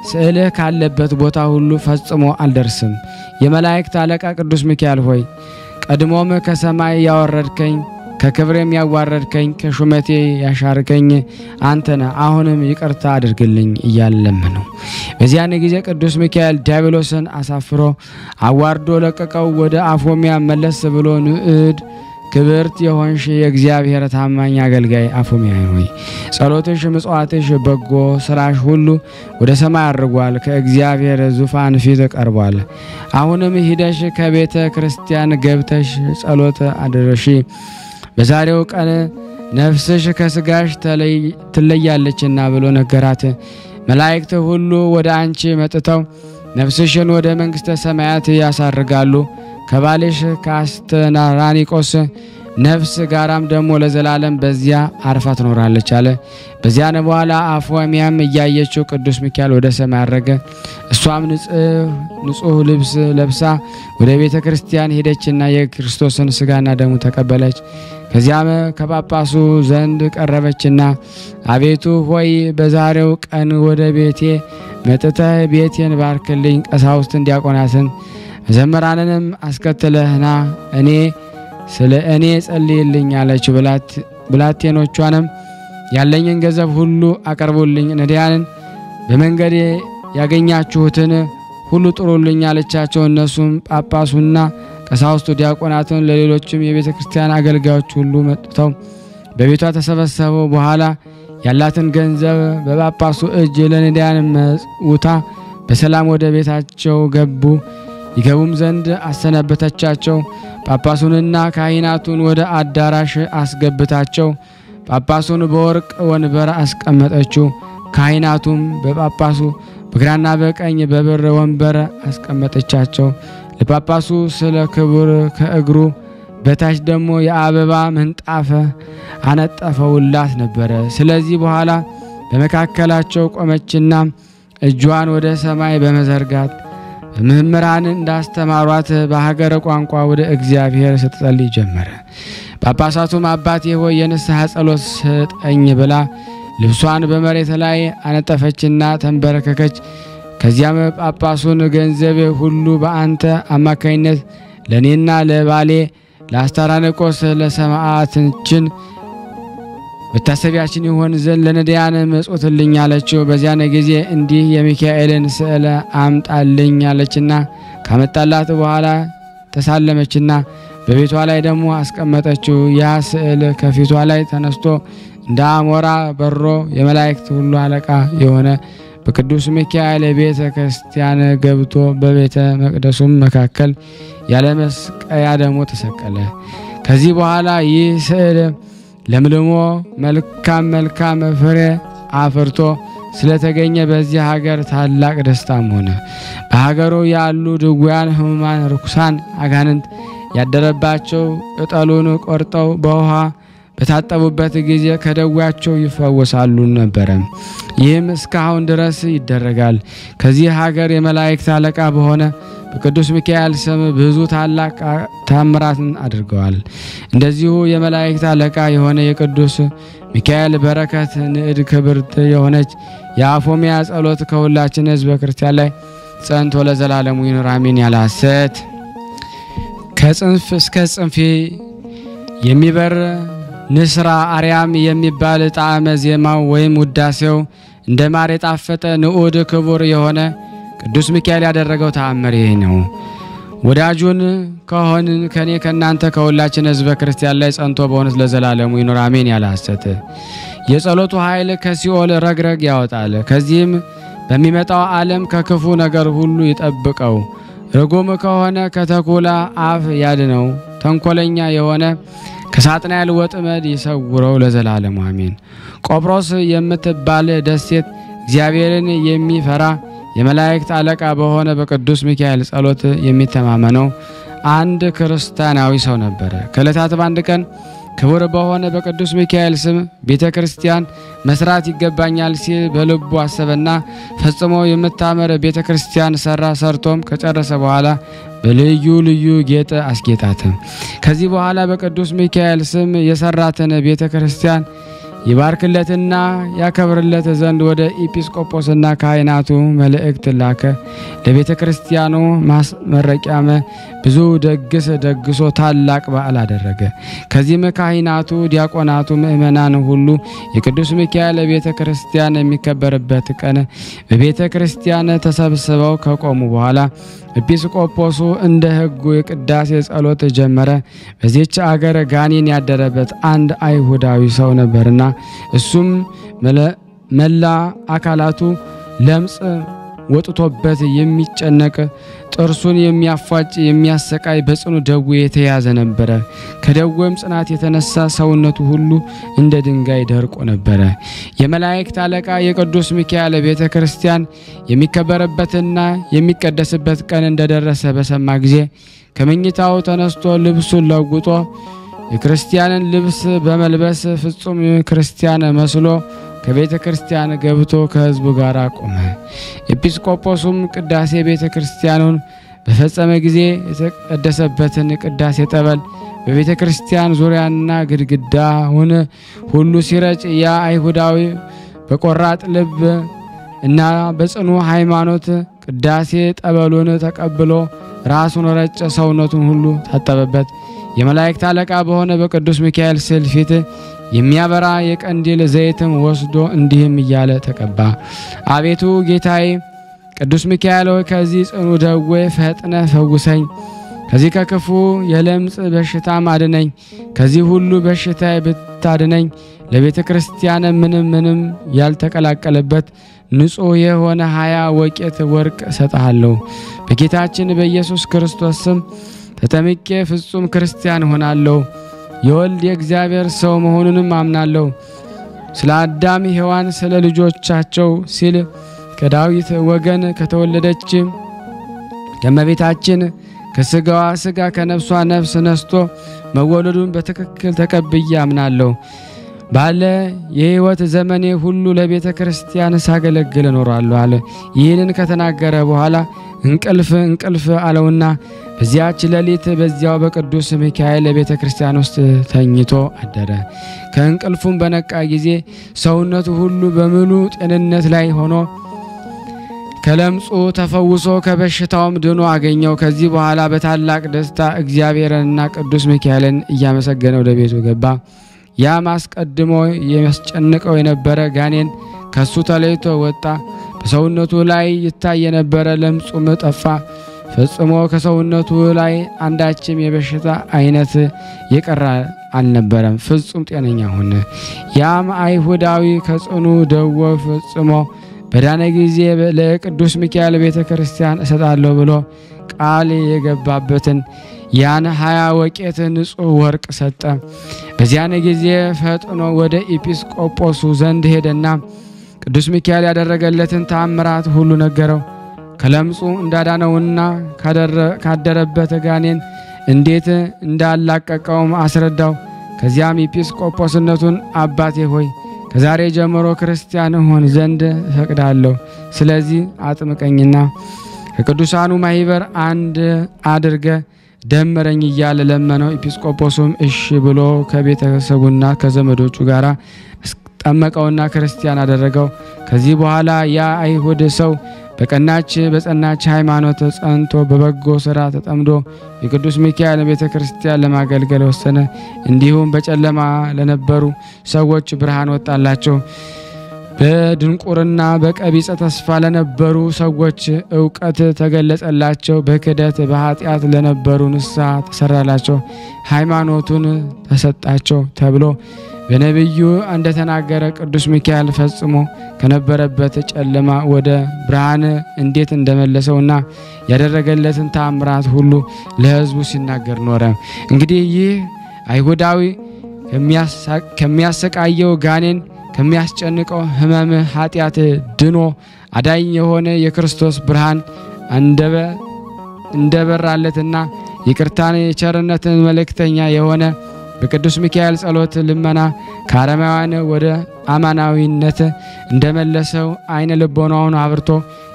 ስዕልህ ካለበት ቦታ ሁሉ ፈጽሞ አልደርስም። የመላእክት አለቃ ቅዱስ ሚካኤል ሆይ ቀድሞም ከሰማይ ያወረድከኝ ከክብሬም ያዋረድከኝ ከሹመቴ ያሻርከኝ አንተነ አሁንም ይቅርታ አድርግልኝ እያለመነው በዚያን ጊዜ ቅዱስ ሚካኤል ዲያብሎስን አሳፍሮ አዋርዶ ለቀቀው። ወደ አፎሚያ መለስ ብሎ ንዕድ ክብርት የሆንሽ የእግዚአብሔር ታማኝ አገልጋይ አፎሚያ ሆይ ጸሎትሽ ምጽዋትሽ በጎ ስራሽ ሁሉ ወደ ሰማይ አርጓል፣ ከእግዚአብሔር ዙፋን ፊት ቀርቧል። አሁንም ሂደሽ ከቤተ ክርስቲያን ገብተሽ ጸሎት አድርሺ። በዛሬው ቀን ነፍስሽ ከስጋሽ ትለያለችና ብሎ ነገራት። መላእክት ሁሉ ወደ አንቺ መጥተው ነፍስሽን ወደ መንግስተ ሰማያት ያሳርጋሉ። ከባልሽ ከአስተናራኒቆስ ነፍስ ጋራም ደግሞ ለዘላለም በዚያ አርፋ ትኖራለች አለ። በዚያን በኋላ አፎሚያም እያየችው ቅዱስ ሚካኤል ወደ ሰማይ አረገ። እሷም ንጹህ ልብስ ለብሳ ወደ ቤተ ክርስቲያን ሄደችና የክርስቶስን ስጋና ደሙ ተቀበለች። ከዚያም ከጳጳሱ ዘንድ ቀረበችና አቤቱ ሆይ በዛሬው ቀን ወደ ቤቴ መጥተህ ቤቴን ባርክልኝ፣ ቀሳውስትን ዲያቆናትን ዘመራንንም አስከተለህና ስለ እኔ ጸልይልኝ አለች። ብላቴኖቿንም ያለኝን ገንዘብ ሁሉ አቀርቡልኝ፣ ነዳያንን በመንገድ ያገኛችሁትን ሁሉ ጥሩልኝ አለቻቸው። እነሱም ጳጳሱና ቀሳውስቱ ዲያቆናትን ለሌሎችም የቤተ ክርስቲያን አገልጋዮች ሁሉ መጥተው በቤቷ ተሰበሰቡ። በኋላ ያላትን ገንዘብ በጳጳሱ እጅ ለነዳያን መውታ በሰላም ወደ ቤታቸው ገቡ። ይገቡም ዘንድ አሰነበተቻቸው። ጳጳሱንና ካህናቱን ወደ አዳራሽ አስገብታቸው ጳጳሱን በወርቅ ወንበር አስቀመጠችው። ካህናቱም በጳጳሱ በግራና በቀኝ በብር ወንበር አስቀመጠቻቸው። ለጳጳሱ ስለ ክብር ከእግሩ በታች ደግሞ የአበባ ምንጣፍ አነጠፈውላት ነበር። ስለዚህ በኋላ በመካከላቸው ቆመችና እጇን ወደ ሰማይ በመዘርጋት መምህራን እንዳስተማሯት በሀገረ ቋንቋ ወደ እግዚአብሔር ስትጸልይ ጀመረ። ጳጳሳቱም አባቴ ሆይ የንስሐ ጸሎት ስጠኝ ብላ ልብሷን በመሬት ላይ አነጠፈችና ተንበረከከች። ከዚያም ጳጳሱን ገንዘብ ሁሉ በአንተ አማካይነት ለኔና ለባሌ ለአስተራኒቆስ ለሰማዕታችን መታሰቢያችን ይሆን ዘንድ ለነዳያን መጽውትልኝ አለችው። በዚያን ጊዜ እንዲህ የሚካኤልን ስዕል አምጣልኝ አለችና ካመጣላት በኋላ ተሳለመችና በቤቷ ላይ ደግሞ አስቀመጠችው። ያ ስዕል ከፊቷ ላይ ተነስቶ እንደ አሞራ በሮ የመላእክት ሁሉ አለቃ የሆነ በቅዱስ ሚካኤል ቤተ ክርስቲያን ገብቶ በቤተ መቅደሱም መካከል ያለ መስቀያ ደግሞ ተሰቀለ። ከዚህ በኋላ ይህ ስዕል ለምልሞ መልካም ፍሬ አፍርቶ ስለተገኘ በዚህ ሀገር ታላቅ ደስታም ሆነ። በሀገሩ ያሉ ድውያን፣ ሕሙማን፣ ርኩሳን አጋንንት ያደረባቸው ቅጠሉን ቆርጠው በውሃ በታጠቡበት ጊዜ ከደዌያቸው ይፈወሳሉ ነበር። ይህም እስካሁን ድረስ ይደረጋል። ከዚህ ሀገር የመላእክት አለቃ በሆነ በቅዱስ ሚካኤል ስም ብዙ ታላቅ ታምራትን አድርገዋል። እንደዚሁ የመላእክት አለቃ የሆነ የቅዱስ ሚካኤል በረከት ንዕድ ክብርት የሆነች የአፎሚያ ጸሎት ከሁላችን ሕዝበ ክርስቲያን ላይ ጸንቶ ለዘላለሙ ይኑር አሜን። ያለ ሐሰት ከጽንፍ እስከ ጽንፍ የሚበር ንስራ አርያም የሚባል ጣዕመ ዜማው ወይም ውዳሴው እንደ ማር የጣፈጠ ንዑድ ክቡር የሆነ ቅዱስ ሚካኤል ያደረገው ተአምር ይሄ ነው። ወዳጁን ከሆንን ከኔ ከናንተ ከሁላችን ሕዝበ ክርስቲያን ላይ ጸንቶ በእውነት ለዘላለሙ ይኑር አሜን። ያለ ሐሰት የጸሎቱ ኃይል ከሲኦል ረግረግ ያወጣል። ከዚህም በሚመጣው ዓለም ከክፉ ነገር ሁሉ ይጠብቀው። ርጉም ከሆነ ከተኩላ አፍ ያድነው። ተንኮለኛ የሆነ ከሳጥናኤል ወጥመድ ይሰውረው ለዘላለሙ አሜን። ቆጵሮስ የምትባል ደሴት እግዚአብሔርን የሚፈራ የመላእክት አለቃ በሆነ በቅዱስ ሚካኤል ጸሎት የሚተማመነው አንድ ክርስቲያናዊ ሰው ነበር። ከዕለታት በአንድ ቀን ክቡር በሆነ በቅዱስ ሚካኤል ስም ቤተ ክርስቲያን መስራት ይገባኛል ሲል በልቡ አሰበና ፈጽሞ የምታምር ቤተ ክርስቲያን ሰራ። ሰርቶም ከጨረሰ በኋላ በልዩ ልዩ ጌጥ አስጌጣት። ከዚህ በኋላ በቅዱስ ሚካኤል ስም የሰራትን ቤተ ክርስቲያን ይባርክለትና ያከብርለት ዘንድ ወደ ኤጲስቆጶስና ካህናቱ መልእክት ላከ። ለቤተ ክርስቲያኑ ማስመረቂያም ብዙ ደግስ ደግሶ ታላቅ በዓል አደረገ። ከዚህም ካህናቱ፣ ዲያቆናቱ፣ ምእመናን ሁሉ የቅዱስ ሚካኤል ቤተ ክርስቲያን የሚከበርበት ቀን በቤተ ክርስቲያን ተሰብስበው ከቆሙ በኋላ ኤጲስቆጶሱ እንደ ሕጉ የቅዳሴ ጸሎት ጀመረ። በዚህች አገር ጋኔን ያደረበት አንድ አይሁዳዊ ሰው ነበርና እሱም መላ አካላቱ ለምጽ ወጥቶበት የሚጨነቅ ጥርሱን የሚያፋጭ የሚያሰቃይ በጽኑ ደዌ የተያዘ ነበረ። ከደዌም ጽናት የተነሳ ሰውነቱ ሁሉ እንደ ድንጋይ ደርቆ ነበረ። የመላእክት አለቃ የቅዱስ ሚካኤል ቤተ ክርስቲያን የሚከበርበትና የሚቀደስበት ቀን እንደደረሰ በሰማ ጊዜ ከመኝታው ተነስቶ ልብሱን ለውጦ የክርስቲያንን ልብስ በመልበስ ፍጹም ክርስቲያን መስሎ ከቤተ ክርስቲያን ገብቶ ከሕዝቡ ጋር ቆመ። ኤጲስቆጶሱም ቅዳሴ ቤተ ክርስቲያኑን በፈጸመ ጊዜ የተቀደሰበትን ቅዳሴ ጠበል በቤተ ክርስቲያን ዙሪያና ግድግዳውን ሁሉ ሲረጭ ያ አይሁዳዊ በቆራጥ ልብ እና በጽኑ ሃይማኖት ቅዳሴ ጠበሉን ተቀብሎ ራሱን ረጨ፣ ሰውነቱን ሁሉ ታጠበበት። የመላእክት አለቃ በሆነ በቅዱስ ሚካኤል ስዕል ፊት የሚያበራ የቀንዲል ዘይትም ወስዶ እንዲህም እያለ ተቀባ። አቤቱ ጌታዬ ቅዱስ ሚካኤል ሆይ ከዚህ ጽኑ ደዌ ፈጥነ ፈውሰኝ፣ ከዚህ ከክፉ የለምጽ በሽታ አድነኝ። ከዚህ ሁሉ በሽታ ብታድነኝ ለቤተ ክርስቲያን ምንም ያልተቀላቀለበት ንጹሕ የሆነ 20 ወቄት ወርቅ ሰጣለሁ። በጌታችን በኢየሱስ ክርስቶስ ስም ተጠምቄ ፍጹም ክርስቲያን ሆናለሁ። የወልድ የእግዚአብሔር ሰው መሆኑንም አምናለሁ። ስለ አዳም ሔዋን ስለ ልጆቻቸው ሲል ከዳዊት ወገን ከተወለደች ከመቤታችን ከስጋዋ ስጋ ከነፍሷ ነፍስ ነስቶ መወለዱን በትክክል ተቀብዬ አምናለሁ። ባለ የሕይወት ዘመኔ ሁሉ ለቤተ ክርስቲያን ሳገለግል እኖራለሁ አለ። ይህንን ከተናገረ በኋላ እንቅልፍ አለውና በዚያች ሌሊት በዚያው በቅዱስ ሚካኤል ቤተ ክርስቲያን ውስጥ ተኝቶ አደረ። ከእንቅልፉም በነቃ ጊዜ ሰውነቱ ሁሉ በሙሉ ጤንነት ላይ ሆኖ ከለምጹ ተፈውሶ ከበሽታውም ድኖ አገኘው። ከዚህ በኋላ በታላቅ ደስታ እግዚአብሔርንና ቅዱስ ሚካኤልን እያመሰገነ ወደ ቤቱ ገባ። ያም አስቀድሞ የሚያስጨንቀው የነበረ ጋኔን ከሱ ተለይቶ ወጣ። በሰውነቱ ላይ ይታይ የነበረ ለምጹም ጠፋ። ፈጽሞ ከሰውነቱ ላይ አንዳችም የበሽታ አይነት የቀረ አልነበረም። ፍጹም ጤነኛ ሆነ። ያም አይሁዳዊ ከጽኑ ደዌ ፈጽሞ በዳነ ጊዜ ለቅዱስ ሚካኤል ቤተ ክርስቲያን እሰጣለሁ ብሎ ቃል የገባበትን ያን 20 ወቄት ንጹሕ ወርቅ ሰጠ። በዚያን ጊዜ ፈጥኖ ወደ ኤጲስቆጶሱ ዘንድ ሄደና ቅዱስ ሚካኤል ያደረገለትን ተአምራት ሁሉ ነገረው። ከለምጹ እንዳዳነውና ካደረበት ጋኔን እንዴት እንዳላቀቀውም አስረዳው። ከዚያም ኤጲስቆጶስነቱን አባቴ ሆይ ከዛሬ ጀምሮ ክርስቲያን ሆን ዘንድ ፈቅዳለሁ፣ ስለዚህ አጥምቀኝና ከቅዱሳኑ ማህበር አንድ አድርገ ደመረኝ እያለ ለመነው። ኤጲስቆጶሱም እሺ ብሎ ከቤተሰቡና ከዘመዶቹ ጋር ጠመቀውና ክርስቲያን አደረገው። ከዚህ በኋላ ያ አይሁድ ሰው በጸናች ሃይማኖት ጸንቶ በበጎ ሥራ ተጠምዶ የቅዱስ ሚካኤል ቤተ ክርስቲያን ለማገልገል ወሰነ። እንዲሁም በጨለማ ለነበሩ ሰዎች ብርሃን ወጣላቸው። በድንቁርና በቀቢጸ ተስፋ ለነበሩ ሰዎች ዕውቀት ተገለጸላቸው። በክደት በኃጢአት ለነበሩ ንስሐ ተሰራላቸው፣ ሃይማኖቱን ተሰጣቸው ተብሎ በነቢዩ እንደተናገረ ቅዱስ ሚካኤል ፈጽሞ ከነበረበት ጨለማ ወደ ብርሃን እንዴት እንደመለሰውና ያደረገለትን ተአምራት ሁሉ ለሕዝቡ ሲናገር ኖረ። እንግዲህ ይህ አይሁዳዊ ከሚያሰቃየው ጋኔን ከሚያስጨንቀው ሕመም ኃጢአት ድኖ አዳኝ የሆነ የክርስቶስ ብርሃን እንደበራለትና ይቅርታን የቸርነትን መልእክተኛ የሆነ በቅዱስ ሚካኤል ጸሎት ልመና ከአረማውያን ወደ አማናዊነት እንደመለሰው አይነ ልቦናውን አብርቶ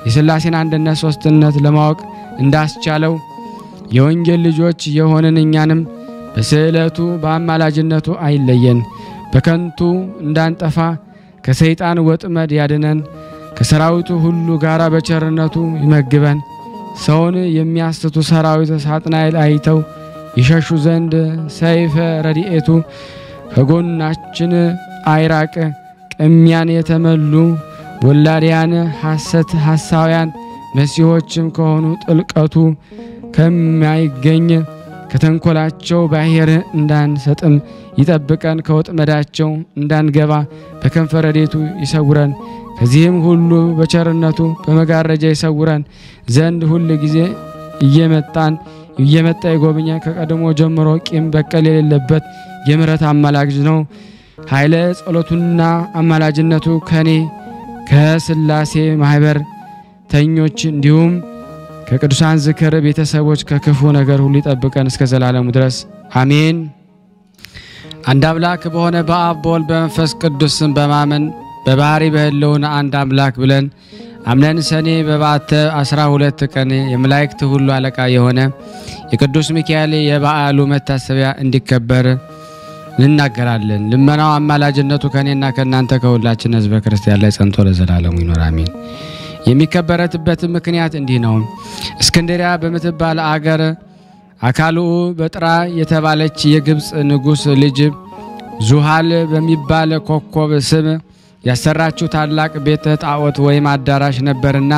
የሥላሴን አንድነት ሶስትነት ለማወቅ እንዳስቻለው የወንጌል ልጆች የሆንን እኛንም በስዕለቱ በአማላጅነቱ አይለየን፣ በከንቱ እንዳንጠፋ ከሰይጣን ወጥመድ ያድነን፣ ከሰራዊቱ ሁሉ ጋራ በቸርነቱ ይመግበን። ሰውን የሚያስቱ ሰራዊት ሳጥናኤል አይተው ይሸሹ ዘንድ ሰይፈ ረድኤቱ ከጎናችን አይራቅ። ቅሚያን የተመሉ ወላዲያን ሐሰት ሐሳውያን መሲሖችም ከሆኑ ጥልቀቱ ከማይገኝ ከተንኮላቸው ባሕር እንዳንሰጥም ይጠብቀን። ከወጥመዳቸው እንዳንገባ በከንፈረ ረድኤቱ ይሰውረን። ከዚህም ሁሉ በቸርነቱ በመጋረጃ ይሰውረን ዘንድ ሁሉ ጊዜ እየመጣ ይጎብኛል። ከቀድሞ ጀምሮ ቂም በቀል የሌለበት የምሕረት አማላጅ ነው። ኃይለ ጸሎቱና አማላጅነቱ ከኔ ከሥላሴ ማህበር ተኞች እንዲሁም ከቅዱሳን ዝክር ቤተሰቦች ከክፉ ነገር ሁሉ ይጠብቀን እስከ ዘላለሙ ድረስ አሜን። አንድ አምላክ በሆነ በአብ በወልድ በመንፈስ ቅዱስ በማመን በባህሪ በህልውና አንድ አምላክ ብለን አምነን ሰኔ በባተ 12 ቀን የመላእክት ሁሉ አለቃ የሆነ የቅዱስ ሚካኤል የበዓሉ መታሰቢያ እንዲከበር እንናገራለን። ልመናው አማላጅነቱ ከኔና ከናንተ ከሁላችን ህዝበ ክርስቲያን ላይ ጸንቶ ለዘላለሙ ይኖር አሜን። የሚከበረበት ምክንያት እንዲህ ነው። እስክንድሪያ በምትባል አገር አካሉ በጥራ የተባለች የግብጽ ንጉስ ልጅ ዙሃል በሚባል ኮከብ ስም ያሰራችው ታላቅ ቤተ ጣዖት ወይም አዳራሽ ነበርና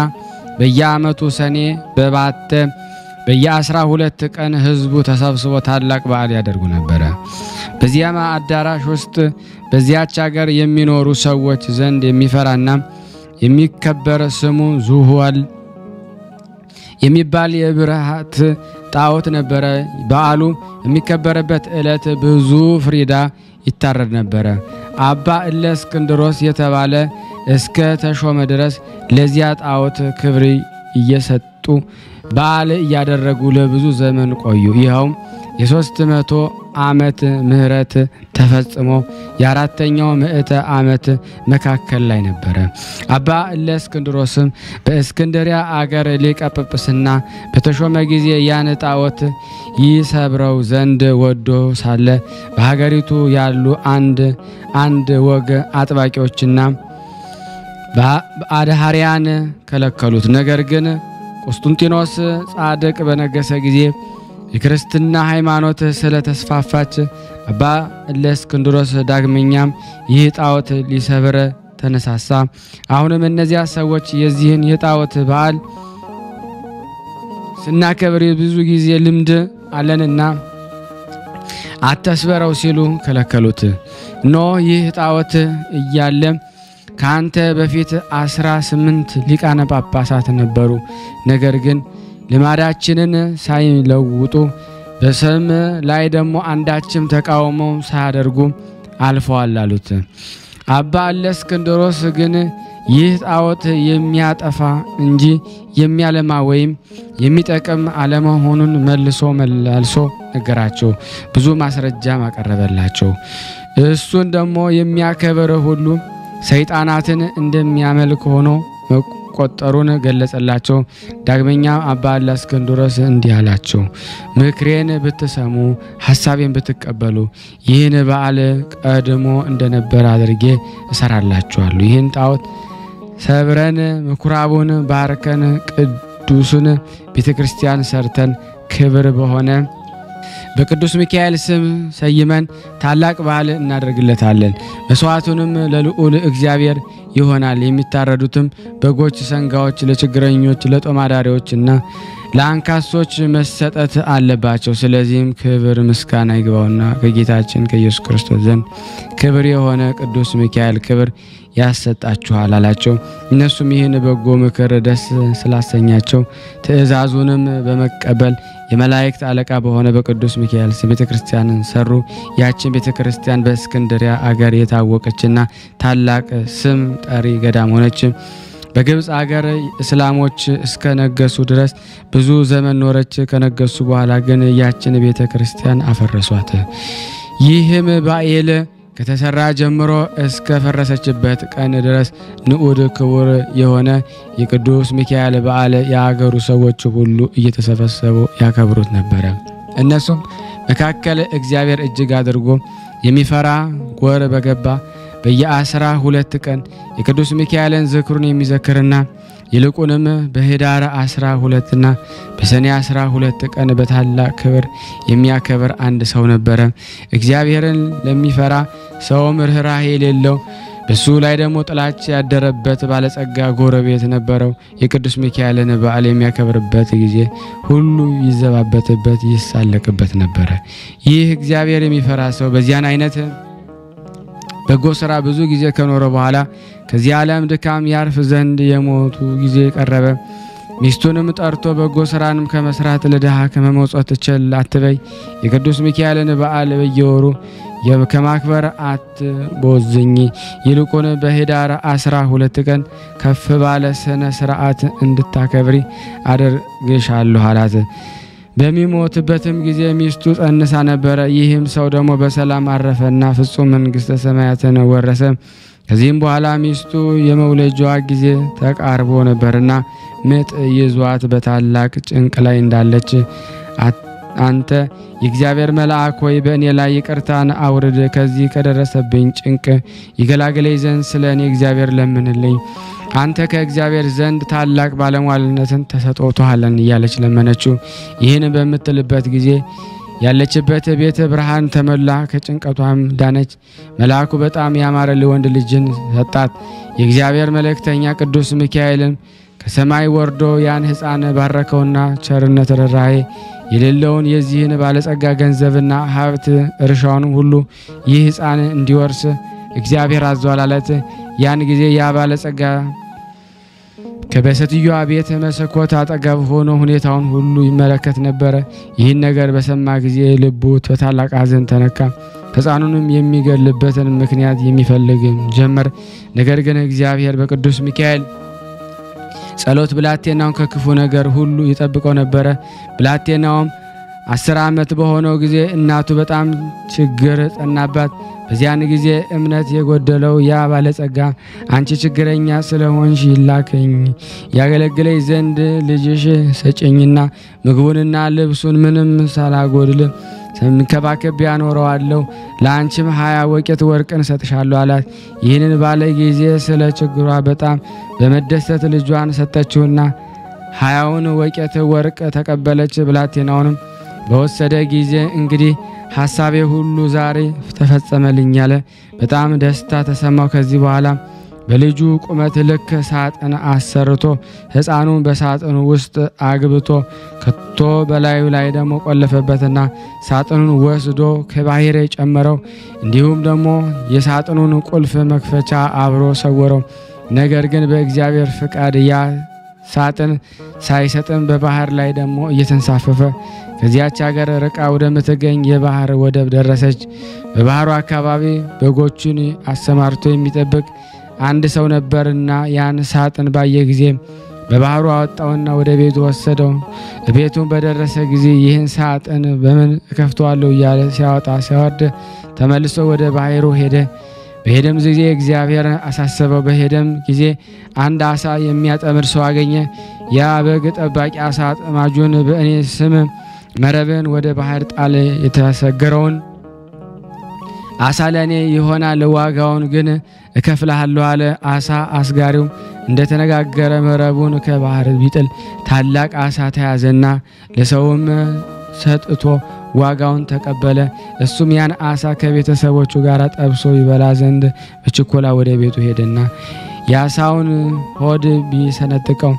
በየዓመቱ ሰኔ በባተ በየ12 ቀን ህዝቡ ተሰብስቦ ታላቅ በዓል ያደርጉ ነበር። በዚያም አዳራሽ ውስጥ በዚያች ሀገር የሚኖሩ ሰዎች ዘንድ የሚፈራና የሚከበር ስሙ ዙሃል የሚባል የብርሃት ጣዖት ነበረ። በዓሉ የሚከበረበት ዕለት ብዙ ፍሪዳ ይታረድ ነበር። አባ እለእስክንድሮስ የተባለ እስከ ተሾመ ድረስ ለዚያ ጣዖት ክብር እየሰጡ በዓል እያደረጉ ለብዙ ዘመን ቆዩ። ይኸውም የ300 ዓመት ምህረት ተፈጽሞ የ4ኛው ምዕተ ዓመት መካከል ላይ ነበር። አባ እለእስክንድሮስም በእስክንድሪያ አገር ሊቀ ጵጵስና በተሾመ ጊዜ ያን ጣዖት ይሰብረው ዘንድ ወዶ ሳለ በሀገሪቱ ያሉ አንድ ወግ አጥባቂዎችና በአድሃሪያን ከለከሉት። ነገር ግን ቆስጠንጢኖስ ጻድቅ በነገሰ ጊዜ የክርስትና ሃይማኖት ስለተስፋፋች አባ እለእስክንድሮስ ዳግመኛም ይህ ጣዖት ሊሰብር ተነሳሳ። አሁንም እነዚያ ሰዎች የዚህን የጣዖት በዓል ስናከብር ብዙ ጊዜ ልምድ አለንና አትስበረው ሲሉ ከለከሉት። ኖ ይህ ጣዖት እያለ ካንተ በፊት 18 ሊቃነ ጳጳሳት ነበሩ። ነገር ግን ልማዳችንን ሳይለውጡ በስም ላይ ደግሞ አንዳችም ተቃውሞ ሳያደርጉ አልፈዋል አሉት። አባ እለእስክንድሮስ ግን ይህ ጣዖት የሚያጠፋ እንጂ የሚያለማ ወይም የሚጠቅም አለመሆኑን መልሶ ነገራቸው። ብዙ ማስረጃም አቀረበላቸው። እሱን ደግሞ የሚያከብር ሁሉ ሰይጣናትን እንደሚያመልክ ሆኖ መቆጠሩን ገለጸላቸው። ዳግመኛ አባ እለእስክንድሮስ እንዲህ አላቸው፣ ምክሬን ብትሰሙ ሐሳቤን ብትቀበሉ ይህን በዓል ቀድሞ እንደነበር አድርጌ እሰራላችኋለሁ። ይህን ጣዖት ሰብረን ምኩራቡን ባርከን ቅዱስን ቤተክርስቲያን ሰርተን ክብር በሆነ በቅዱስ ሚካኤል ስም ሰይመን ታላቅ በዓል እናደርግለታለን። መስዋዕቱንም ለልዑል እግዚአብሔር ይሆናል። የሚታረዱትም በጎች፣ ሰንጋዎች ለችግረኞች፣ ለጦማዳሪዎችና ለአንካሶች መሰጠት አለባቸው። ስለዚህም ክብር ምስጋና ይግባውና ከጌታችን ከኢየሱስ ክርስቶስ ዘንድ ክብር የሆነ ቅዱስ ሚካኤል ክብር ያሰጣችኋል አላቸው። እነሱም ይህን በጎ ምክር ደስ ስላሰኛቸው ትእዛዙንም በመቀበል የመላእክት አለቃ በሆነ በቅዱስ ሚካኤል ስም ቤተክርስቲያንን ሰሩ። ያችን ቤተክርስቲያን በእስክንድሪያ አገር የታወቀችና ታላቅ ስም ጠሪ ገዳም ሆነች። በግብጽ አገር እስላሞች እስከ ነገሱ ድረስ ብዙ ዘመን ኖረች። ከነገሱ በኋላ ግን ያችን ቤተክርስቲያን አፈረሷት። ይህም ባኤል ከተሰራ ጀምሮ እስከ ፈረሰችበት ቀን ድረስ ንዑድ ክቡር የሆነ የቅዱስ ሚካኤል በዓል የአገሩ ሰዎች ሁሉ እየተሰበሰቡ ያከብሩት ነበር። እነሱም መካከል እግዚአብሔር እጅግ አድርጎ የሚፈራ ወር በገባ በየ12 ቀን የቅዱስ ሚካኤልን ዝክሩን የሚዘክርና ይልቁንም በህዳር 12 እና በሰኔ 12 ቀን በታላቅ ክብር የሚያከብር አንድ ሰው ነበረ። እግዚአብሔርን ለሚፈራ ሰውም ርህራሄ የሌለው በሱ ላይ ደግሞ ጥላቻ ያደረበት ባለጸጋ ጎረቤት ነበረው። የቅዱስ ሚካኤልን በዓል የሚያከብርበት ጊዜ ሁሉ ይዘባበትበት ይሳለቅበት ነበረ። ይህ እግዚአብሔር የሚፈራ ሰው በዚያን አይነት በጎ ስራ ብዙ ጊዜ ከኖረ በኋላ ከዚህ ዓለም ድካም ያርፍ ዘንድ የሞቱ ጊዜ ቀረበ። ሚስቱንም ጠርቶ በጎ ስራንም ከመስራት ለድሃ ከመመጽወት ቸል አትበይ፣ የቅዱስ ሚካኤልን በዓል በየወሩ ከማክበር አትቦዝኝ፣ ይልቁን በህዳር 12 ቀን ከፍ ባለ ስነ ስርዓት እንድታከብሪ አደርግሻለሁ አላት። በሚሞትበትም ጊዜ ሚስቱ ጸንሳ ነበረ። ይህም ሰው ደግሞ በሰላም አረፈና ፍጹም መንግስተ ሰማያትን ወረሰ። ከዚህም በኋላ ሚስቱ የመውለጃዋ ጊዜ ተቃርቦ ነበርና ምጥ ይዟት በታላቅ ጭንቅ ላይ እንዳለች አንተ የእግዚአብሔር መልአክ ሆይ በእኔ ላይ ይቅርታን አውርድ፣ ከዚህ ከደረሰብኝ ጭንቅ ይገላግለኝ ዘንድ ስለኔ እግዚአብሔር ለምንልኝ፣ አንተ ከእግዚአብሔር ዘንድ ታላቅ ባለሟልነትን ተሰጥቶሃልን እያለች ለመነችው። ይህን በምትልበት ጊዜ ያለችበት ቤት ብርሃን ተመላ፣ ከጭንቀቷም ዳነች። መልአኩ በጣም ያማረ ወንድ ልጅን ሰጣት። የእግዚአብሔር መልእክተኛ ቅዱስ ሚካኤልን ከሰማይ ወርዶ ያን ሕፃን ባረከውና ቸርነት ርኅራኄ የሌለውን የዚህን ባለጸጋ ገንዘብና ሀብት እርሻውን ሁሉ ይህ ሕፃን እንዲወርስ እግዚአብሔር አዟል አለት። ያን ጊዜ ያ ባለጸጋ ከበሰትዮዋ ቤት መስኮት አጠገብ ሆኖ ሁኔታውን ሁሉ ይመለከት ነበረ። ይህን ነገር በሰማ ጊዜ ልቡ በታላቅ ሐዘን ተነካ። ሕፃኑንም የሚገልበትን ምክንያት የሚፈልግ ጀመር። ነገር ግን እግዚአብሔር በቅዱስ ሚካኤል ጸሎት ብላቴናውን ከክፉ ነገር ሁሉ ይጠብቀው ነበረ። ብላቴናውም 10 ዓመት በሆነው ጊዜ እናቱ በጣም ችግር ጸናባት። በዚያን ጊዜ እምነት የጎደለው ያ ባለጸጋ አንቺ ችግረኛ ስለሆንሽ ይላከኝ ያገለግለኝ ዘንድ ልጅሽ ሰጨኝና ምግቡንና ልብሱን ምንም ሳላጎድል ሰምከባከብ ያኖረዋለሁ፣ ለአንቺም 20 ወቄት ወርቅን ሰጥሻለሁ አላት። ይህንን ባለ ጊዜ ስለ ችግሯ በጣም በመደሰት ልጇን ሰጠችውና 20ውን ወቄት ወርቅ ተቀበለች። ብላቴናውንም በወሰደ ጊዜ እንግዲህ ሐሳቤ ሁሉ ዛሬ ተፈጸመልኝ አለ። በጣም ደስታ ተሰማው። ከዚህ በኋላ በልጁ ቁመት ልክ ሳጥን አሰርቶ ሕፃኑን በሳጥኑ ውስጥ አግብቶ ከቶ በላዩ ላይ ደግሞ ቆለፈበትና ሳጥኑን ወስዶ ከባሕር ጨመረው። እንዲሁም ደግሞ የሳጥኑን ቁልፍ መክፈቻ አብሮ ሰወረው። ነገር ግን በእግዚአብሔር ፍቃድ ያ ሳጥን ሳይሰጥም በባህር ላይ ደግሞ እየተንሳፈፈ ከዚያች ሀገር ርቃ ወደምትገኝ የባህር ወደብ ደረሰች። በባህሩ አካባቢ በጎቹን አሰማርቶ የሚጠብቅ አንድ ሰው ነበርና ያን ሳጥን ባየ ጊዜ በባህሩ አወጣውና ወደ ቤቱ ወሰደው። ቤቱን በደረሰ ጊዜ ይህን ሳጥን በምን እከፍተዋለሁ እያለ ሲያወጣ ሲያወርድ ተመልሶ ወደ ባህሩ ሄደ። በሄደም ጊዜ እግዚአብሔር አሳሰበው። በሄደም ጊዜ አንድ አሳ የሚያጠምድ ሰው አገኘ። ያ በግ ጠባቂ አሳ አጥማጁን በእኔ ስም መረብን ወደ ባህር ጣል፣ የተሰገረውን አሳ ለእኔ ይሆናል፣ ዋጋውን ግን እከፍልሃለሁ አለ። አሳ አስጋሪው እንደተነጋገረ መረቡን ከባህር ቢጥል ታላቅ አሳ ተያዘና ለሰውም ሰጥቶ ዋጋውን ተቀበለ። እሱም ያን አሳ ከቤተሰቦቹ ጋር ጠብሶ ይበላ ዘንድ በችኮላ ወደ ቤቱ ሄደና የአሳውን ሆድ ቢሰነጥቀው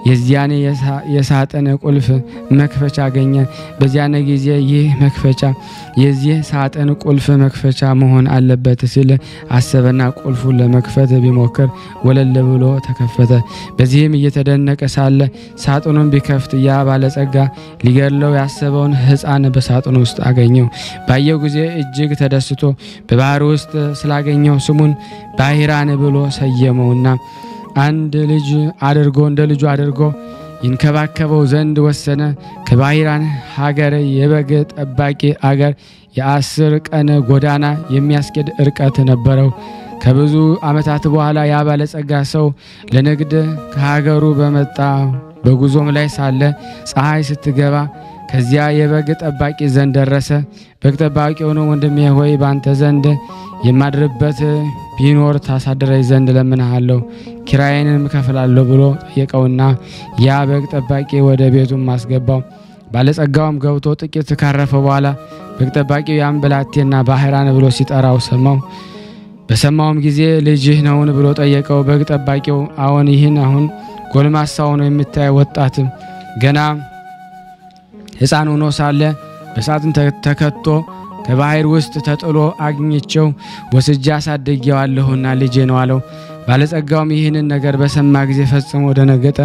የዚያን የሳጥን ቁልፍ መክፈቻ አገኘ። በዚያን ጊዜ ይህ መክፈቻ የዚህ ሳጥን ቁልፍ መክፈቻ መሆን አለበት ሲል አሰበና ቁልፉን ለመክፈት ቢሞክር ወለል ብሎ ተከፈተ። በዚህም እየተደነቀ ሳለ ሳጥኑን ቢከፍት ያ ባለጸጋ ሊገድለው ያሰበውን ሕፃን በሳጥኑ ውስጥ አገኘው። ባየው ጊዜ እጅግ ተደስቶ በባህር ውስጥ ስላገኘው ስሙን ባሕራን ብሎ ሰየመውና አንድ ልጅ አድርጎ እንደ ልጁ አድርጎ ይንከባከበው ዘንድ ወሰነ። ከባሕራን ሀገር የበግ ጠባቂ አገር የ10 ቀን ጎዳና የሚያስኬድ ርቀት ነበረው። ከብዙ ዓመታት በኋላ ያ ባለጸጋ ሰው ለንግድ ከሀገሩ በመጣ በጉዞም ላይ ሳለ ፀሐይ ስትገባ ከዚያ የበግ ጠባቂ ዘንድ ደረሰ። በግ ጠባቂው ነው ወንድሜ ሆይ ባንተ ዘንድ የማድርበት ቢኖር ታሳድረኝ ዘንድ ለምንሃለሁ፣ ኪራዬንም እከፍላለሁ ብሎ ጠየቀውና ያ በግ ጠባቂ ወደ ቤቱም አስገባው። ባለጸጋውም ገብቶ ጥቂት ካረፈ በኋላ በግ ጠባቂው ያን ብላቴና ባህራን ብሎ ሲጠራው ሰማው። በሰማውም ጊዜ ልጅህ ነውን ብሎ ጠየቀው። በግ ጠባቂው አዎን፣ ይህን አሁን ጎልማሳው ነው የምታይ ወጣት ገና ሕፃን ሆኖ ሳለ በሳጥን ተከቶ ከባህር ውስጥ ተጥሎ አግኝቼው ወስጄ አሳድጌዋለሁና ልጄ ነው አለው። ባለጸጋውም ይህንን ነገር በሰማ ጊዜ ፈጽሞ ደነገጠ።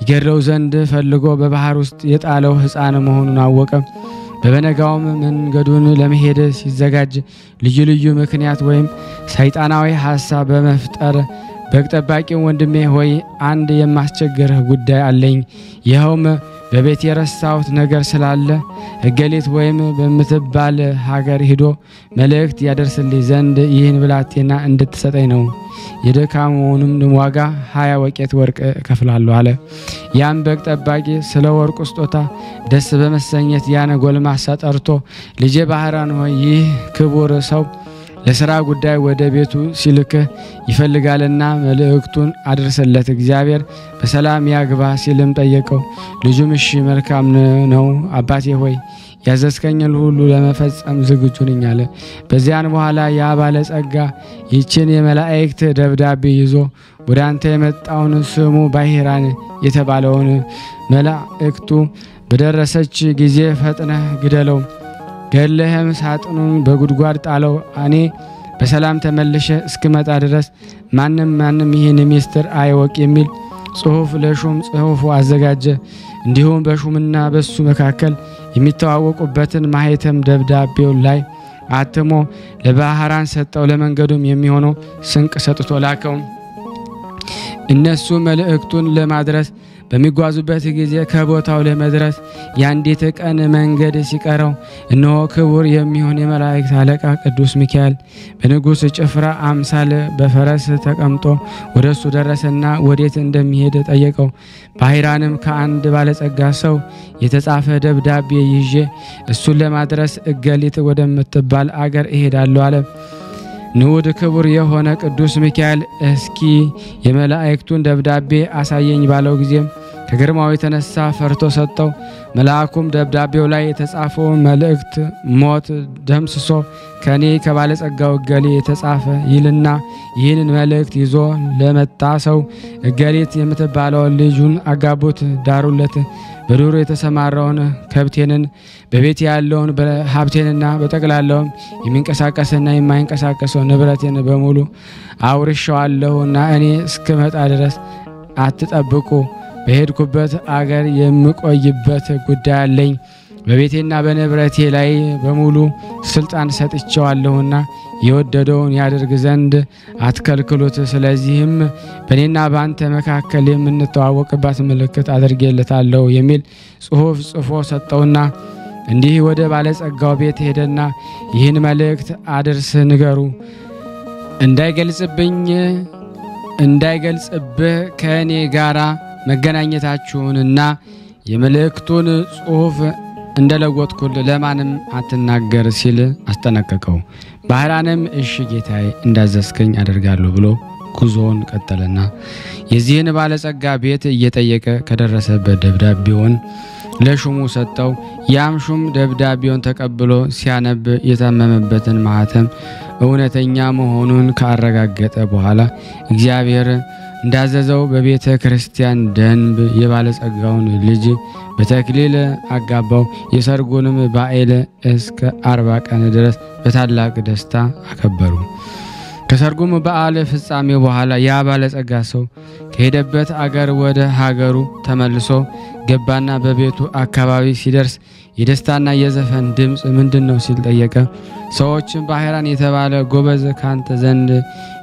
ይገድለው ዘንድ ፈልጎ በባህር ውስጥ የጣለው ሕፃን መሆኑን አወቀ። በበነጋውም መንገዱን ለመሄድ ሲዘጋጅ ልዩ ልዩ ምክንያት ወይም ሰይጣናዊ ሐሳብ በመፍጠር በግ ጠባቂው ወንድሜ ሆይ አንድ የማስቸግርህ ጉዳይ አለኝ፣ ይኸውም በቤት የረሳሁት ነገር ስላለ እገሊት ወይም በምትባል ሀገር ሂዶ መልእክት ያደርስልኝ ዘንድ ይህን ብላቴና እንድትሰጠኝ ነው። የድካሙንም ዋጋ 20 ወቄት ወርቅ እከፍላለሁ አለ። ያም በግ ጠባቂ ስለ ወርቁ ስጦታ ደስ በመሰኘት ያን ጎልማሳ ጠርቶ ልጄ ባህራን ሆይ ይህ ክቡር ሰው ለሥራ ጉዳይ ወደ ቤቱ ሲልክህ ይፈልጋልና መልእክቱን አድርሰለት፣ እግዚአብሔር በሰላም ያግባ ሲልም ጠየቀው። ልጁም እሺ መልካም ነው አባቴ ሆይ ያዘዝከኝን ሁሉ ለመፈጸም ዝግጁ ነኝ አለ። በዚያን በኋላ ያ ባለጸጋ ይችን የመላእክት ደብዳቤ ይዞ ወደ አንተ የመጣውን ስሙ ባህራን የተባለውን መላእክቱ በደረሰች ጊዜ ፈጥነህ ግደለው፣ ገለህም ሳጥኑን በጉድጓድ ጣለው። እኔ በሰላም ተመልሼ እስክመጣ ድረስ ማንም ይህን ሚስጥር አይወቅ የሚል ጽሑፍ ለሹም ጽሑፉ አዘጋጀ። እንዲሁም በሹምና በሱ መካከል የሚተዋወቁበትን ማህተም ደብዳቤው ላይ አትሞ ለባህራን ሰጠው። ለመንገዱም የሚሆነው ስንቅ ሰጥቶ ላከው። እነሱ መልእክቱን ለማድረስ በሚጓዙበት ጊዜ ከቦታው ለመድረስ የአንዲት ቀን መንገድ ሲቀረው እነሆ ክቡር የሚሆን የመላእክት አለቃ ቅዱስ ሚካኤል በንጉሥ ጭፍራ አምሳል በፈረስ ተቀምጦ ወደሱ ደረሰና ወዴት እንደሚሄድ ጠየቀው። ባህራንም ከአንድ ባለጸጋ ሰው የተጻፈ ደብዳቤ ይዤ እሱን ለማድረስ እገሊት ወደምትባል አገር እሄዳለሁ አለ። ንዑድ ክቡር የሆነ ቅዱስ ሚካኤል እስኪ የመላእክቱን ደብዳቤ አሳየኝ ባለው ጊዜ ከግርማው የተነሳ ፈርቶ ሰጠው። መልአኩም ደብዳቤው ላይ የተጻፈው መልእክት ሞት ደምስሶ ከኔ ከባለጸጋው እገሌ የተጻፈ ይልና ይህንን መልእክት ይዞ ለመጣ ሰው እገሊት የምትባለው ልጁን አጋቡት፣ ዳሩለት፣ በዱር የተሰማራውን ከብቴንን በቤት ያለውን ሀብቴንና በጠቅላላውም የሚንቀሳቀስና የማይንቀሳቀሰው ንብረቴን በሙሉ አውርሻዋለሁና እኔ እስክመጣ ድረስ አትጠብቁ። በሄድኩበት አገር የምቆይበት ጉዳይ አለኝ። በቤቴና በንብረቴ ላይ በሙሉ ስልጣን ሰጥቼዋለሁና የወደደውን ያደርግ ዘንድ አትከልክሉት። ስለዚህም በእኔና በአንተ መካከል የምንተዋወቅባት ምልክት አድርጌለታለሁ የሚል ጽሑፍ ጽፎ ሰጠውና እንዲህ ወደ ባለጸጋው ቤት ሄደና ይህን መልእክት አድርስ፣ ንገሩ እንዳይገልጽብህ ከእኔ ጋራ መገናኘታችሁንና የመልእክቱን ጽሑፍ እንደለወጥኩል ለማንም አትናገር ሲል አስጠነቀቀው። ባህራንም እሺ ጌታዬ እንዳዘዝከኝ አደርጋለሁ ብሎ ጉዞውን ቀጠለና የዚህን ባለጸጋ ቤት እየጠየቀ ከደረሰበት ደብዳቤውን ለሹሙ ሰጠው። ያም ሹም ደብዳቤውን ተቀብሎ ሲያነብ የታመመበትን ማህተም እውነተኛ መሆኑን ካረጋገጠ በኋላ እግዚአብሔር እንዳዘዘው በቤተ ክርስቲያን ደንብ የባለጸጋውን ልጅ በተክሊል አጋባው። የሰርጉንም በዓል እስከ 40 ቀን ድረስ በታላቅ ደስታ አከበሩ። ከሰርጉም በዓል ፍጻሜ በኋላ ያ ባለጸጋ ሰው ከሄደበት አገር ወደ ሀገሩ ተመልሶ ገባና በቤቱ አካባቢ ሲደርስ የደስታና የዘፈን ድምፅ ምንድነው ሲል ጠየቀ። ሰዎችም ባህራን የተባለ ጎበዝ ካንተ ዘንድ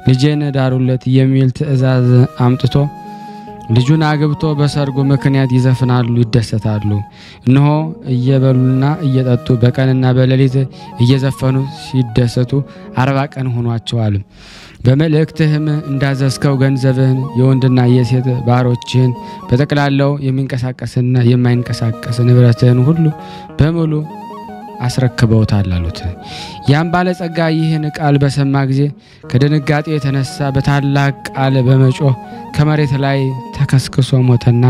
ልጄን ዳሩለት የሚል ትእዛዝ አምጥቶ ልጁን አግብቶ በሰርጉ ምክንያት ይዘፍናሉ ይደሰታሉ። እነሆ እየበሉና እየጠጡ በቀንና በሌሊት እየዘፈኑ ሲደሰቱ 40 ቀን ሆኗቸዋል። በመልእክትህም እንዳዘዝከው ገንዘብህን የወንድና የሴት ባሮችህን በጠቅላላው የሚንቀሳቀስና የማይንቀሳቀስ ንብረትህን ሁሉ በሙሉ አስረክበውታል አሉት። ያም ባለጸጋ ይህን ቃል በሰማ ጊዜ ከድንጋጤ የተነሳ በታላቅ ቃል በመጮህ ከመሬት ላይ ተከስክሶ ሞተና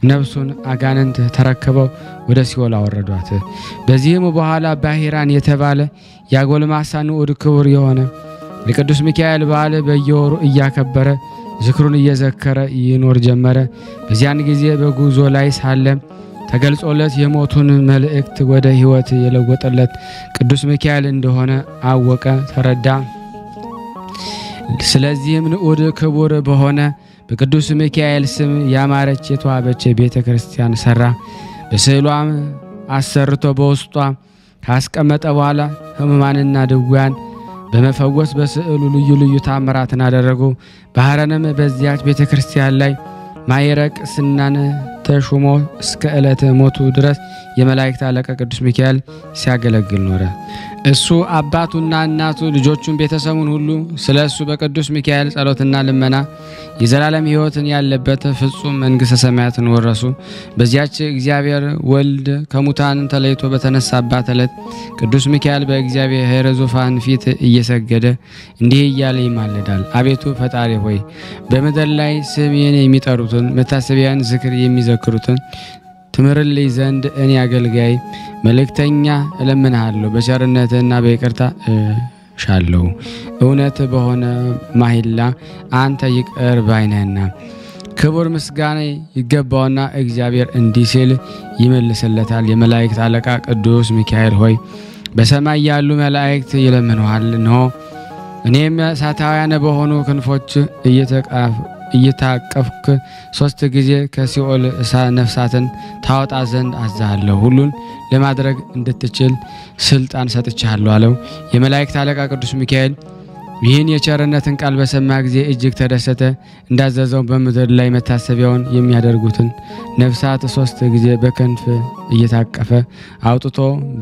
ነፍሱን አጋንንት ተረክበው ወደ ሲኦል አወረዷት። በዚህም በኋላ ባሂራን የተባለ ያጎልማሳ ንዑድ ክቡር የሆነ የቅዱስ ሚካኤል በዓል በየወሩ እያከበረ ዝክሩን እየዘከረ ይኖር ጀመረ። በዚያን ጊዜ በጉዞ ላይ ሳለ ተገልጾለት የሞቱን መልእክት ወደ ሕይወት የለወጠለት ቅዱስ ሚካኤል እንደሆነ አወቀ ተረዳ። ስለዚህም ንዑድ ክቡር በሆነ በቅዱስ ሚካኤል ስም ያማረች የተዋበች ቤተክርስቲያን ሰራ። በስዕሏም አሰርቶ በውስጧ ካስቀመጠ በኋላ ሕሙማንና ድውያን በመፈወስ በስዕሉ ልዩ ልዩ ታምራትን አደረጉ። ባህረንም በዚያች ቤተክርስቲያን ላይ ማይረቅ ስናን ተሹሞ እስከ ዕለተ ሞቱ ድረስ የመላእክት አለቃ ቅዱስ ሚካኤል ሲያገለግል ኖረ። እሱ አባቱና እናቱ ልጆቹን ቤተሰቡን ሁሉ ስለሱ በቅዱስ ሚካኤል ጸሎትና ልመና የዘላለም ሕይወትን ያለበት ፍጹም መንግሥተ ሰማያትን ወረሱ። በዚያች እግዚአብሔር ወልድ ከሙታን ተለይቶ በተነሳባት ዕለት ቅዱስ ሚካኤል በእግዚአብሔር ዙፋን ፊት እየሰገደ እንዲህ እያለ ይማልዳል። አቤቱ ፈጣሪ ሆይ በምድር ላይ ስምህን የሚጠሩትን መታሰቢያን ዝክር የሚዘክሩትን ትምርልኝ ዘንድ እኔ አገልጋይ መልእክተኛ እለምንሃለሁ። በቸርነትና በይቅርታ ሻለው እውነት በሆነ ማሂላ አንተ ይቅር ባይ ነህና ክቡር ምስጋና ይገባውና እግዚአብሔር እንዲህ ሲል ይመልስለታል። የመላእክት አለቃ ቅዱስ ሚካኤል ሆይ በሰማይ ያሉ መላእክት ይለምኑሃል። ነው እኔም እሳታውያን በሆኑ ክንፎች እየታቀፍክ 3 ጊዜ ከሲኦል ነፍሳትን ታወጣ ዘንድ አዛለሁ። ሁሉን ለማድረግ እንድትችል ስልጣን ሰጥቻለሁ አለው። የመላእክት አለቃ ቅዱስ ሚካኤል ይህን የቸርነትን ቃል በሰማ ጊዜ እጅግ ተደሰተ። እንዳዘዘው በምድር ላይ መታሰቢያውን የሚያደርጉትን ነፍሳት 3 ጊዜ በክንፍ እየታቀፈ አውጥቶ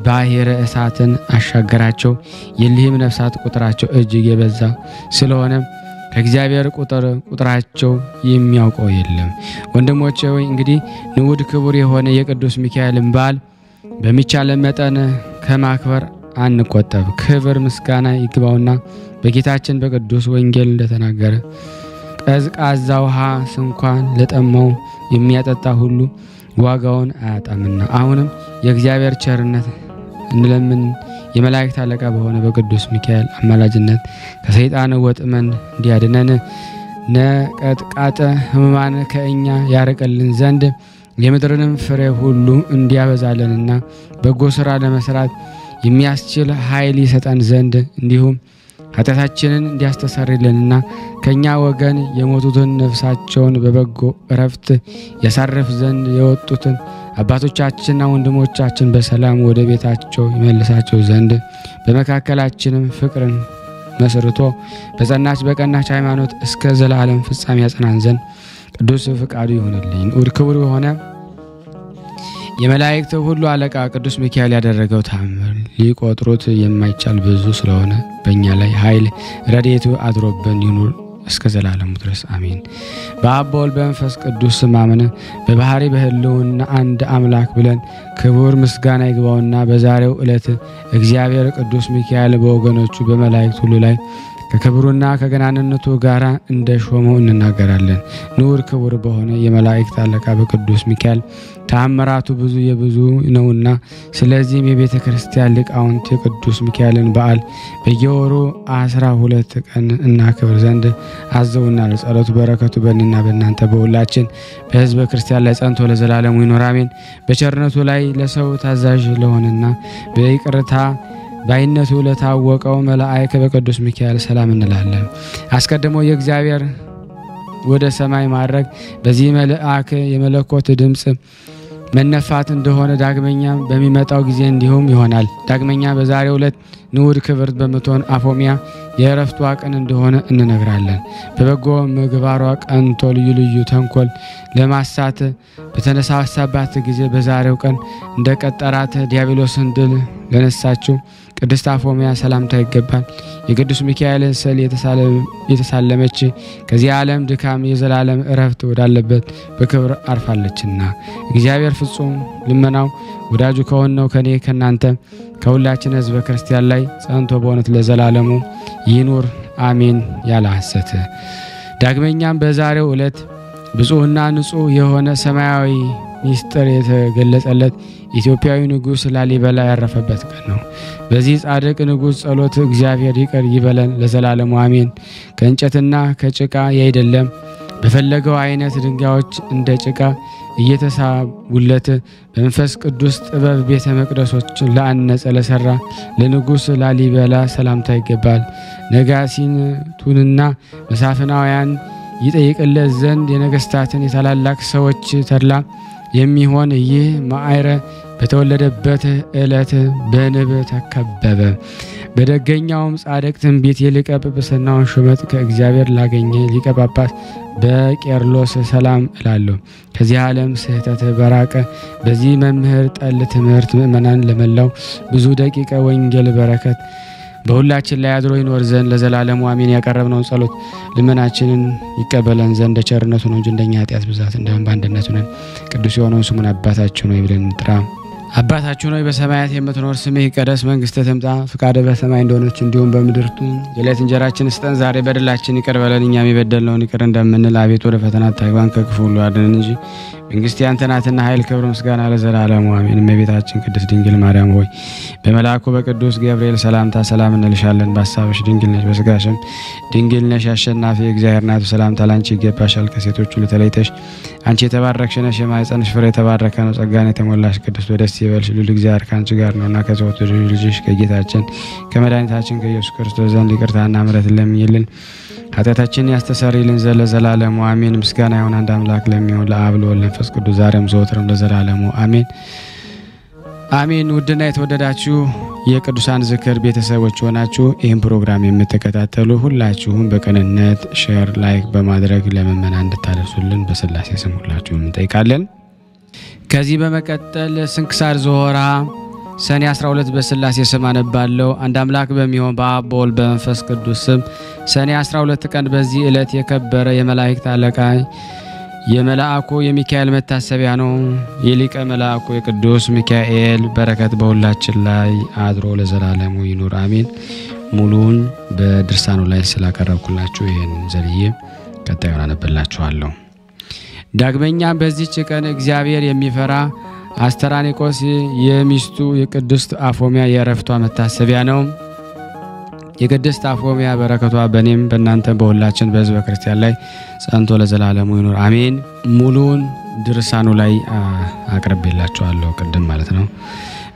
ባሕረ እሳትን አሻገራቸው። የሊህም ነፍሳት ቁጥራቸው እጅግ የበዛ ስለሆነ ከእግዚአብሔር ቁጥራቸው የሚያውቀው የለም። ወንድሞቼ ሆይ እንግዲህ ንዑድ ክቡር የሆነ የቅዱስ ሚካኤልን በዓል በሚቻል መጠን ከማክበር አንቆጠብ። ክብር ምስጋና ይግባውና በጌታችን በቅዱስ ወንጌል እንደተናገረ ቀዝቃዛ ውሃ እንኳን ለጠማው የሚያጠጣ ሁሉ ዋጋውን አያጣምና። አሁንም የእግዚአብሔር ቸርነት እንለምን። የመላእክት አለቃ በሆነ በቅዱስ ሚካኤል አማላጅነት ከሰይጣን ወጥመን እንዲያድነን ነቀጥቃጠ ሕሙማን ከእኛ ያርቅልን ዘንድ የምድርንም ፍሬ ሁሉ እንዲያበዛልንና በጎ ሥራ ለመስራት የሚያስችል ኃይል ይሰጠን ዘንድ እንዲሁም ኃጢአታችንን እንዲያስተሰርይልንና ከኛ ወገን የሞቱትን ነፍሳቸውን በበጎ እረፍት ያሳርፍ ዘንድ የወጡትን አባቶቻችንና ወንድሞቻችን በሰላም ወደ ቤታቸው ይመልሳቸው ዘንድ በመካከላችንም ፍቅርን መስርቶ በጸናች በቀናች ሃይማኖት እስከ ዘላለም ፍጻሜ ያጸናን ዘንድ ቅዱስ ፍቃዱ ይሁንልኝ። ንዑድ ክቡር የሆነ የመላእክት ሁሉ አለቃ ቅዱስ ሚካኤል ያደረገው ተአምር ሊቆጥሩት የማይቻል ብዙ ስለሆነ በእኛ ላይ ኃይል ረድኤቱ አድሮብን ይኑር እስከ ዘላለሙ ድረስ አሜን። በአብ በወልድ በመንፈስ ቅዱስ ስም አምነን በባህሪ በህልውና አንድ አምላክ ብለን ክቡር ምስጋና ይግባውና በዛሬው ዕለት እግዚአብሔር ቅዱስ ሚካኤል በወገኖቹ በመላእክት ሁሉ ላይ ከክብሩና ከገናንነቱ ጋር እንደሾመው እንናገራለን። ንዑድ ክቡር በሆነ የመላእክት አለቃ በቅዱስ ሚካኤል ተአምራቱ ብዙ ነውና ስለዚህም የቤተ ክርስቲያን ሊቃውንት የቅዱስ ሚካኤልን በዓል በየወሩ 12 ቀን እናክብር ዘንድ አዘውናል። ጸሎቱ በረከቱ በእኔና በእናንተ በሁላችን በሕዝበ ክርስቲያን ላይ ጸንቶ ለዘላለሙ ይኖር አሜን። በቸርነቱ ላይ ለሰው ታዛዥ ለሆነና በይቅርታ ባይነቱ ለታወቀው መልአክ በቅዱስ ሚካኤል ሰላም እንላለን። አስቀድሞ የእግዚአብሔር ወደ ሰማይ ማድረግ በዚህ መልአክ የመለኮት ድምጽ መነፋት እንደሆነ ዳግመኛም በሚመጣው ጊዜ እንዲሁም ይሆናል። ዳግመኛ በዛሬው ዕለት ንዑድ ክብርት በምትሆን አፎሚያ የእረፍቷ ቀን እንደሆነ እንነግራለን። በበጎ ምግባሯ ቀንቶ ልዩ ልዩ ተንኮል ለማሳት በተነሳሳባት ጊዜ በዛሬው ቀን እንደ ቀጠራት ዲያብሎስን ድል ለነሳችው ቅድስት አፎሚያ ሰላምታ ይገባል። የቅዱስ ሚካኤል ስዕል የተሳለመች ከዚህ ዓለም ድካም የዘላለም እረፍት ወዳለበት በክብር አርፋለችና እግዚአብሔር ፍጹም ልመናው ወዳጁ ከሆነው ከኔ ከናንተ ከሁላችን ሕዝበ ክርስቲያን ላይ ጸንቶ በእውነት ለዘላለሙ ይኑር አሜን ያለ ሐሰት። ዳግመኛም በዛሬው ዕለት ብፁዕና ንጹሕ የሆነ ሰማያዊ ሚስጥር የተገለጸለት ኢትዮጵያዊ ንጉሥ ላሊበላ ያረፈበት ቀን ነው። በዚህ ጻድቅ ንጉሥ ጸሎት እግዚአብሔር ይቅር ይበለን ለዘላለሙ አሜን። ከእንጨትና ከጭቃ ያይደለም በፈለገው አይነት ድንጋዮች እንደ ጭቃ እየተሳቡለት በመንፈስ ቅዱስ ጥበብ ቤተ መቅደሶችን ለአነጸ ለሰራ ለንጉሥ ላሊበላ ሰላምታ ይገባል። ነጋሲቱንና መሳፍናውያን ይጠይቅለት ዘንድ የነገስታትን የታላላቅ ሰዎች ተድላ የሚሆን ይህ ማዕረ በተወለደበት ዕለት በንብ ተከበበ። በደገኛውም ጻድቅ ትንቢት የሊቀ ጵጵስናውን ሹመት ከእግዚአብሔር ላገኘ ሊቀ ጳጳስ በቄርሎስ ሰላም እላለሁ። ከዚህ ዓለም ስህተት በራቀ በዚህ መምህር ጠል ትምህርት ምእመናን ለመላው ብዙ ደቂቀ ወንጌል በረከት በሁላችን ላይ አድሮ ይኖር ዘንድ ለዘላለሙ አሜን። ያቀረብነውን ጸሎት ልመናችንን ይቀበለን ዘንድ ቸርነቱ ነው እንጂ እንደኛ ኃጢአት ብዛት እንዳይሆን በአንድነቱ ነን። ቅዱስ የሆነውን ስሙን አባታችን ሆይ ብለን እንጥራ። አባታችን ሆይ በሰማያት የምትኖር ስምህ ይቀደስ፣ መንግስትህ ትምጣ፣ ፈቃድህ በሰማይ እንደሆነች እንዲሁም በምድር ትሁን። የዕለት እንጀራችንን ስጠን ዛሬ፣ በደላችንን ይቅር በለን እኛም የበደልነውን ይቅር እንደምንል፣ አቤቱ ወደ ፈተና አታግባን ከክፉ ሁሉ አድነን እንጂ መንግስት ያንተ ናትና ኃይል፣ ክብር፣ ምስጋና ለዘላለሙ አሜን። እመቤታችን ቅድስት ድንግል ማርያም ሆይ በመልአኩ በቅዱስ ገብርኤል ሰላምታ ሰላም እንልሻለን። በሐሳብሽ ድንግል ነሽ፣ በሥጋሽም ድንግል ነሽ። አሸናፊ እግዚአብሔር ናት፣ ሰላምታ ላንቺ ይገባሻል። ከሴቶች ሁሉ ተለይተሽ አንቺ የተባረክሽ ነሽ፣ የማኅፀንሽ ፍሬ የተባረከ ነው። ጸጋን የተሞላሽ ቅድስት ደስ ይበልሽ፣ ልዑል እግዚአብሔር ከአንቺ ጋር ነውና ከተወደደ ልጅሽ ከጌታችን ከመድኃኒታችን ከኢየሱስ ክርስቶስ ዘንድ ይቅርታና ምሕረትን ለምኝልን ኃጢአታችንን ያስተሰርይልን ዘንድ ለዘላለሙ አሜን። ምስጋና ይሁን አንድ አምላክ ለሚሆን ለአብ ለወልድ ለመንፈስ ቅዱስ ዛሬም ዘወትርም ለዘላለሙ አሜን አሜን። ውድና የተወደዳችሁ የቅዱሳን ዝክር ቤተሰቦች ሆናችሁ ይህን ፕሮግራም የምትከታተሉ ሁላችሁም በቅንነት ሼር፣ ላይክ በማድረግ ለምእመናን እንድታደርሱልን በሥላሴ ስም ሁላችሁም እንጠይቃለን። ከዚህ በመቀጠል ስንክሳር ዘወርኀ ሰኔ 12 በሥላሴ ስም አነባለሁ። አንድ አምላክ በሚሆን በአብ በወልድ በመንፈስ ቅዱስ ስም ሰኔ 12 ቀን በዚህ ዕለት የከበረ የመላእክት አለቃ የመልአኩ የሚካኤል መታሰቢያ ነው። የሊቀ መልአኩ የቅዱስ ሚካኤል በረከት በሁላችን ላይ አድሮ ለዘላለሙ ይኑር አሜን። ሙሉውን በድርሳኑ ላይ ስላቀረብኩላችሁ ይህን ዘልዬ ቀጣዩን አነብላችኋለሁ። ዳግመኛ በዚህች ቀን እግዚአብሔር የሚፈራ አስተራኒቆስ የሚስቱ የቅድስት አፎሚያ የእረፍቷ መታሰቢያ ነው። የቅድስት አፎሚያ በረከቷ በእኔም በእናንተ በሁላችን በሕዝበ ክርስቲያን ላይ ጸንቶ ለዘላለሙ ይኑር አሜን። ሙሉውን ድርሳኑ ላይ አቅርቤላችኋለሁ ቅድም ማለት ነው።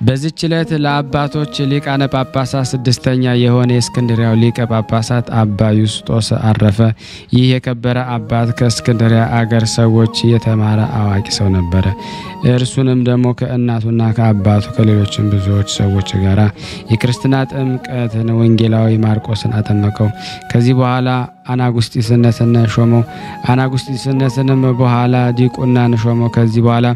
በዚህች ዕለት ለአባቶች ሊቃነ ጳጳሳት ስድስተኛ የሆነ የእስክንድርያው ሊቀ ጳጳሳት አባ ዩስጦስ አረፈ። ይህ የከበረ አባት ከእስክንድርያ አገር ሰዎች የተማረ አዋቂ ሰው ነበረ። እርሱንም ደግሞ ከእናቱና ከአባቱ ከሌሎችም ብዙዎች ሰዎች ጋር የክርስትና ጥምቀትን ወንጌላዊ ማርቆስን አጠመቀው። ከዚህ በኋላ አናጉስጢስነትን ሾመው። አናጉስጢስነትንም በኋላ ዲቁናን ሾመው። ከዚህ በኋላ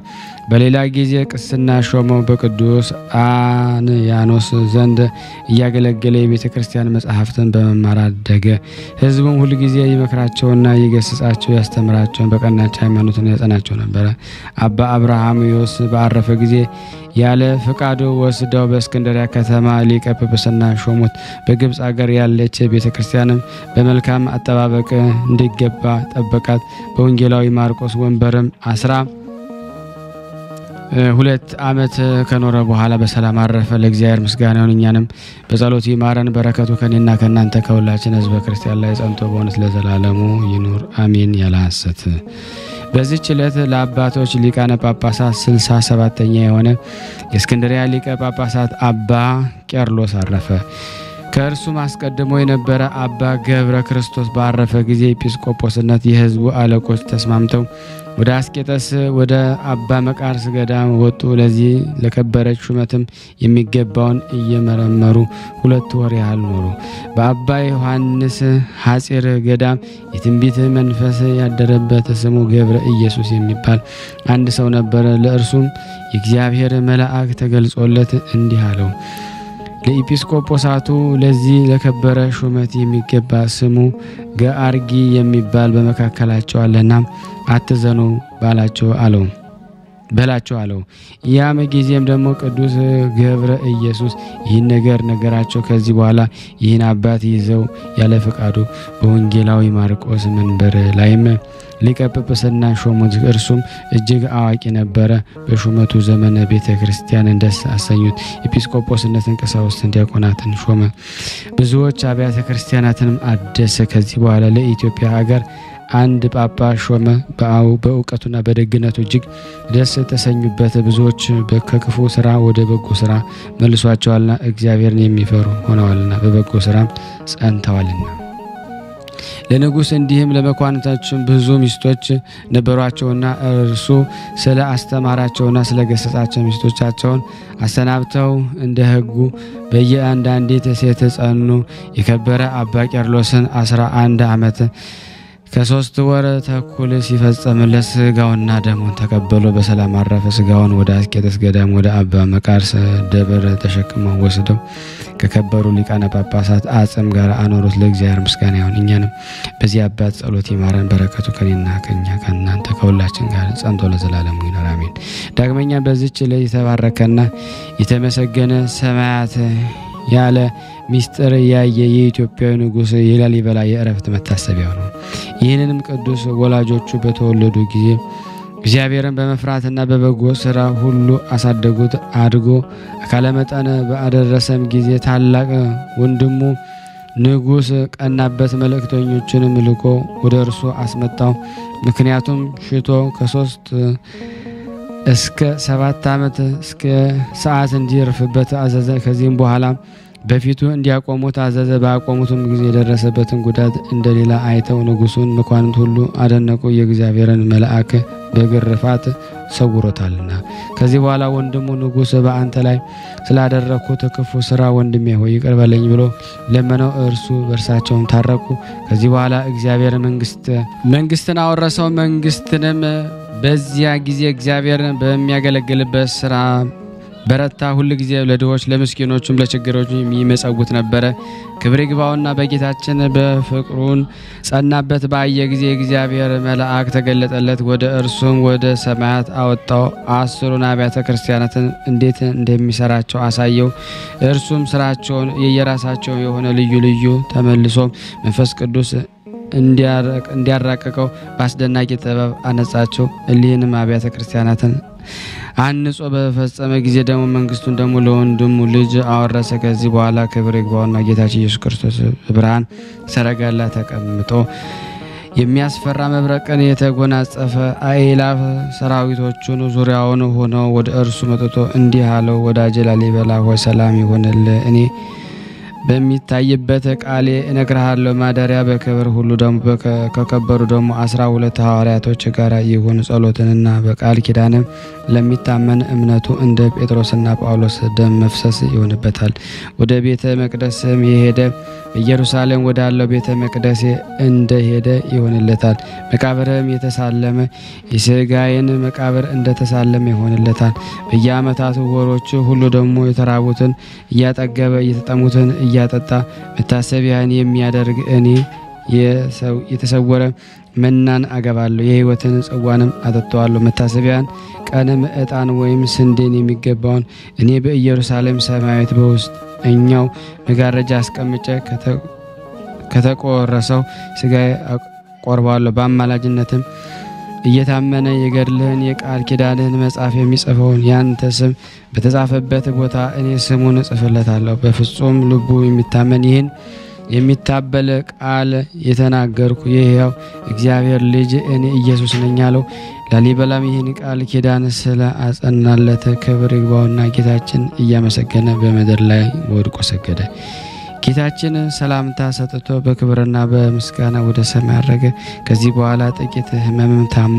በሌላ ጊዜ ቅስና ሾመው። በቅዱስ አንያኖስ ዘንድ እያገለገለ የቤተ ክርስቲያን መጽሐፍትን በመማር አደገ። ሕዝቡም ሁል ጊዜ ይመክራቸውና ይገስጻቸው፣ ያስተምራቸውን በቀናች ሃይማኖትን ያጸናቸው ነበረ። አባ አብርሃምዮስ ባረፈ ጊዜ ያለ ፍቃዱ ወስደው በእስክንድርያ ከተማ ሊቀ ጵጵስና ሾሙት። በግብፅ አገር ያለች ቤተ ክርስቲያንም በመልካም አጠባበቅ እንዲገባ ጠበቃት። በወንጌላዊ ማርቆስ ወንበርም 12 ዓመት ከኖረ በኋላ በሰላም አረፈ። ለእግዚአብሔር ምስጋና ይሁን፣ እኛንም በጸሎቱ ይማረን። በረከቱ ከኔና ከእናንተ ከሁላችን ሕዝበ ክርስቲያን ላይ ጸንቶ በእውነት ለዘላለሙ ይኑር አሜን ያለ ሐሰት። በዚህች ዕለት ለአባቶች ሊቃነ ጳጳሳት 67ኛ የሆነ የእስክንድርያ ሊቀ ጳጳሳት አባ ቄርሎስ አረፈ። ከእርሱም አስቀድሞ የነበረ አባ ገብረ ክርስቶስ ባረፈ ጊዜ ኤጲስቆጶስነት የሕዝቡ አለቆች ተስማምተው ወደ አስቄጥስ ወደ አባ መቃርስ ገዳም ወጡ። ለዚህ ለከበረች ሹመትም የሚገባውን እየመረመሩ 2 ወር ያህል ኖሩ። በአባ ዮሐንስ ሐጺር ገዳም የትንቢት መንፈስ ያደረበት ስሙ ገብረ ኢየሱስ የሚባል አንድ ሰው ነበረ። ለእርሱም የእግዚአብሔር መልአክ ተገልጾለት እንዲህ አለው፣ ለኤጲስቆጶሳቱ ለዚህ ለከበረ ሹመት የሚገባ ስሙ ገአርጊ የሚባል በመካከላቸው አለና አትዘኑ በላቸው አለው። ያም ጊዜም ደግሞ ቅዱስ ገብረ ኢየሱስ ይህን ነገር ነገራቸው። ከዚህ በኋላ ይህን አባት ይዘው ያለ ፈቃዱ በወንጌላዊ ማርቆስ መንበር ላይም ሊቀ ጵጵስና ሾሙት። እርሱም እጅግ አዋቂ ነበረ። በሹመቱ ዘመን ቤተ ክርስቲያንን ደስ አሰኙት። ኤጲስቆጶስነትን፣ ቀሳውስትን፣ ዲያቆናትን ሾመ። ብዙዎች አብያተ ክርስቲያናትንም አደሰ። ከዚህ በኋላ ለኢትዮጵያ ሀገር አንድ ጳጳስ ሾመ። በእውቀቱና በደግነቱ እጅግ ደስ ተሰኙበት። ብዙዎች ከክፉ ስራ ወደ በጎ ስራ መልሷቸዋልና እግዚአብሔርን የሚፈሩ ሆነዋልና በበጎ ስራም ጸንተዋልና። ለንጉስ እንዲህም ለመኳንንቶችም ብዙ ሚስቶች ነበሯቸውና እርሱ ስለ አስተማራቸውና ስለ ገሰጻቸው ሚስቶቻቸውን አሰናብተው እንደ ሕጉ በየአንዳንዲት ሴት ጸኑ። የከበረ አባ ቄርሎስን 11 ዓመት ከ3 ወር ተኩል ሲፈጸምለት ስጋውና ደሙን ተቀበሎ በሰላም አረፈ። ስጋውን ወደ አስቄጥስ ገዳም ወደ አባ መቃርስ ደብር ተሸክመው ወስደው ከከበሩ ሊቃነ ጳጳሳት አጽም ጋር አኖሩት። ለእግዚአብሔር ምስጋና ይሁን፣ እኛንም በዚህ አባት ጸሎት ይማረን። በረከቱ ከኔና ከኛ ከእናንተ ከሁላችን ጋር ጸንቶ ለዘላለሙ ይኖር አሜን። ዳግመኛ በዚች ላይ የተባረከና የተመሰገነ ሰማያት ያለ ሚስጥር ያየ የኢትዮጵያዊ ንጉስ የላሊበላ የዕረፍት መታሰቢያው ነው። ይህንንም ቅዱስ ወላጆቹ በተወለዱ ጊዜ እግዚአብሔርን በመፍራትና በበጎ ስራ ሁሉ አሳደጉት። አድጎ አካለ መጠን በአደረሰም ጊዜ ታላቅ ወንድሙ ንጉስ ቀናበት። መልእክተኞችንም ልኮ ወደ እርሱ አስመጣው። ምክንያቱም ሽቶ ከ3 እስከ 7 ዓመት እስከ ሰዓት እንዲርፍበት አዘዘ። ከዚህም በኋላ በፊቱ እንዲያቆሙት አዘዘ። ባቆሙትም ጊዜ የደረሰበትን ጉዳት እንደሌላ አይተው ንጉሱን መኳንንት ሁሉ አደነቁ። የእግዚአብሔርን መልአክ በግርፋት ሰውሮታልና። ከዚህ በኋላ ወንድሙ ንጉስ በአንተ ላይ ስላደረኩት ክፉ ስራ ወንድሜ ሆይ ይቅር በለኝ ብሎ ለመነው። እርሱ በእርሳቸውም ታረቁ። ከዚህ በኋላ እግዚአብሔር መንግስትን አወረሰው። መንግስትንም በዚያ ጊዜ እግዚአብሔርን በሚያገለግልበት ስራ በረታ። ሁሉ ጊዜ ለድሆች ለምስኪኖችም ለችግሮችም የሚመጸውት ነበረ። ክብር ይግባውና በጌታችን በፍቅሩን ጸናበት። ባየ ጊዜ እግዚአብሔር መልአክ ተገለጠለት። ወደ እርሱም ወደ ሰማያት አወጣው። 10 አብያተ ክርስቲያናትን እንዴት እንደሚሰራቸው አሳየው። እርሱም ስራቸውን የየራሳቸው የሆነ ልዩ ልዩ ተመልሶ መንፈስ ቅዱስ እንዲያራቀቀው በአስደናቂ ጥበብ አነጻቸው። እሊህንም አብያተ ክርስቲያናትን አንጾ በፈጸመ ጊዜ ደግሞ መንግስቱን ደግሞ ለወንድሙ ልጅ አወረሰ። ከዚህ በኋላ ክብር ይግባውና ጌታችን ኢየሱስ ክርስቶስ ብርሃን ሰረገላ ተቀምጦ የሚያስፈራ መብረቅን የተጎናጸፈ አእላፍ ሰራዊቶቹን ዙሪያውን ሆነው ወደ እርሱ መጥቶ እንዲህ አለው፣ ወዳጄ ላሊበላ ሆይ ሰላም ይሁንልህ። እኔ በሚታይበት ቃሌ እነግርሃለሁ። ማደሪያ በክብር ሁሉ ደግሞ ከከበሩ ደግሞ 12 ሐዋርያቶች ጋር ይሁን። ጸሎትንና በቃል ኪዳን ለሚታመን እምነቱ እንደ ጴጥሮስና ጳውሎስ ደም መፍሰስ ይሆንበታል። ወደ ቤተ መቅደስም የሄደ ኢየሩሳሌም ወዳለው ቤተ መቅደስ እንደሄደ ይሆንለታል። መቃብርም የተሳለመ የሥጋዬን መቃብር እንደተሳለመ ይሆንለታል። በየዓመታቱ ወሮች ሁሉ ደግሞ የተራቡትን እያጠገበ የተጠሙትን እያጠጣ መታሰቢያን የሚያደርግ እኔ የተሰወረ መናን አገባለሁ፣ የሕይወትን ጽዋንም አጠጣዋለሁ። መታሰቢያን ቀንም ዕጣን ወይም ስንዴን የሚገባውን እኔ በኢየሩሳሌም ሰማያዊት በውስጠኛው መጋረጃ አስቀምጬ ከተቆረሰው ሥጋዬ አቆርባለሁ። በአማላጅነትም እየታመነ የገድልህን የቃል ኪዳንህን መጽሐፍ የሚጽፈውን ያንተ ስም በተጻፈበት ቦታ እኔ ስሙን እጽፍለታለሁ። በፍጹም ልቡ የሚታመን ይህን የሚታበል ቃል የተናገርኩ የሕያው እግዚአብሔር ልጅ እኔ ኢየሱስ ነኝ አለው። ላሊበላም ይህን ቃል ኪዳን ስለ አጸናለት ክብር ይግባውና ጌታችን እያመሰገነ በምድር ላይ ወድቆ ሰገደ። ጌታችን ሰላምታ ሰጥቶ በክብርና በምስጋና ወደ ሰማይ አረገ። ከዚህ በኋላ ጥቂት ሕመምም ታሞ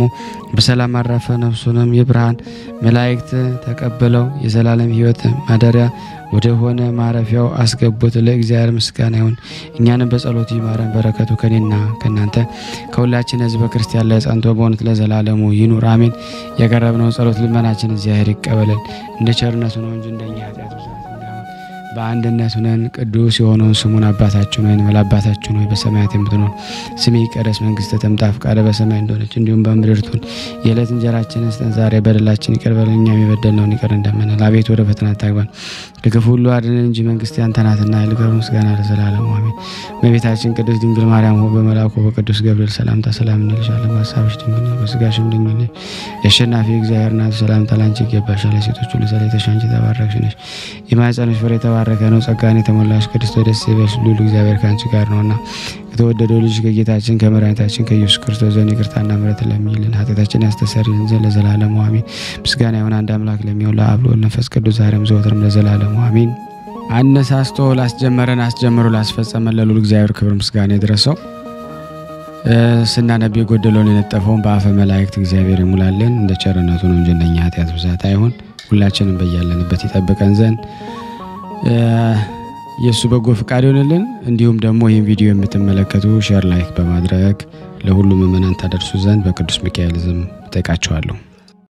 በሰላም አረፈ። ነፍሱንም የብርሃን መላእክት ተቀበለው የዘላለም ሕይወት ማደሪያ ወደ ሆነ ማረፊያው አስገቡት። ለእግዚአብሔር ምስጋና ይሁን። እኛንም በጸሎቱ ይማረን። በረከቱ ከኔና ከናንተ ከሁላችን ሕዝበ ክርስቲያን ላይ ጸንቶ በእውነት ለዘላለሙ ይኑር አሜን። ያቀረብነው ጸሎት ልመናችን እግዚአብሔር ይቀበልን እንደ ቸርነቱ ነው እንጂ እንደኛ ኃጢአት ብዛት በአንድነት ሆነን ቅዱስ የሆነውን ስሙን አባታችን ሆይ እንበል። አባታችን ሆይ በሰማያት የምትኖር ስምህ ይቀደስ፣ መንግስትህ ትምጣ፣ ፈቃድህ በሰማይ እንደሆነች እንዲሁም በምድር ትሁን። የዕለት እንጀራችንን ስጠን ዛሬ፣ በደላችንን ይቅር በለን እኛም የበደልነውን ይቅር እንደምንል። አቤቱ ወደ ፈተና አታግባን ከክፉ ሁሉ አድነን እንጂ መንግስት ያንተ ናትና ኃይል፣ ክብር፣ ምስጋና ለዘላለሙ አሜን። እመቤታችን ቅድስት ድንግል ማርያም ሆይ በመልአኩ በቅዱስ ገብርኤል ሰላምታ ሰላም እንልሻለን። በሐሳብሽ ድንግል ነሽ፣ በሥጋሽም ድንግል ነሽ። የአሸናፊ እግዚአብሔር እናት ሰላምታ ላንቺ ይገባሻል። ሴቶች ሁሉ ተለይተሽ አንቺ የተባረክሽ ነሽ፣ የማኅፀንሽ ፍሬ የተባረከ ነው። ጸጋን የተሞላሽ ቅድስት ደስ ይበልሽ፣ ልዑል እግዚአብሔር ካንቺ ጋር ነውና ከተወደደው ልጅ ከጌታችን ከመድኃኒታችን ከኢየሱስ ክርስቶስ ዘንድ ይቅርታና ምሕረት ለምኝልን ኃጢአታችንን ያስተሰርይልን ዘንድ ለዘላለሙ አሜን። ምስጋና ይሁን አንድ አምላክ ለሚሆን ለአብ ለወልድ ለመንፈስ ቅዱስ ዛሬም ዘወትርም ለዘላለሙ አሜን። አነሳስቶ ላስጀመረን አስጀምሮ ላስፈጸመን ለልዑል እግዚአብሔር ክብር ምስጋና ይድረሰው። ስናነብ የጎደለውን የነጠፈውን በአፈ መላእክት እግዚአብሔር ይሙላልን እንደ ቸርነቱ ነው እንጂ እንደኛ ኃጢአት ብዛት አይሁን። ሁላችንም በያለንበት ይጠብቀን ዘንድ የሱ በጎ ፍቃድ ይሆንልን። እንዲሁም ደግሞ ይህን ቪዲዮ የምትመለከቱ ሼር ላይክ በማድረግ ለሁሉም ምእመናን ታደርሱ ዘንድ በቅዱስ ሚካኤል ስም ጠይቃችኋለሁ።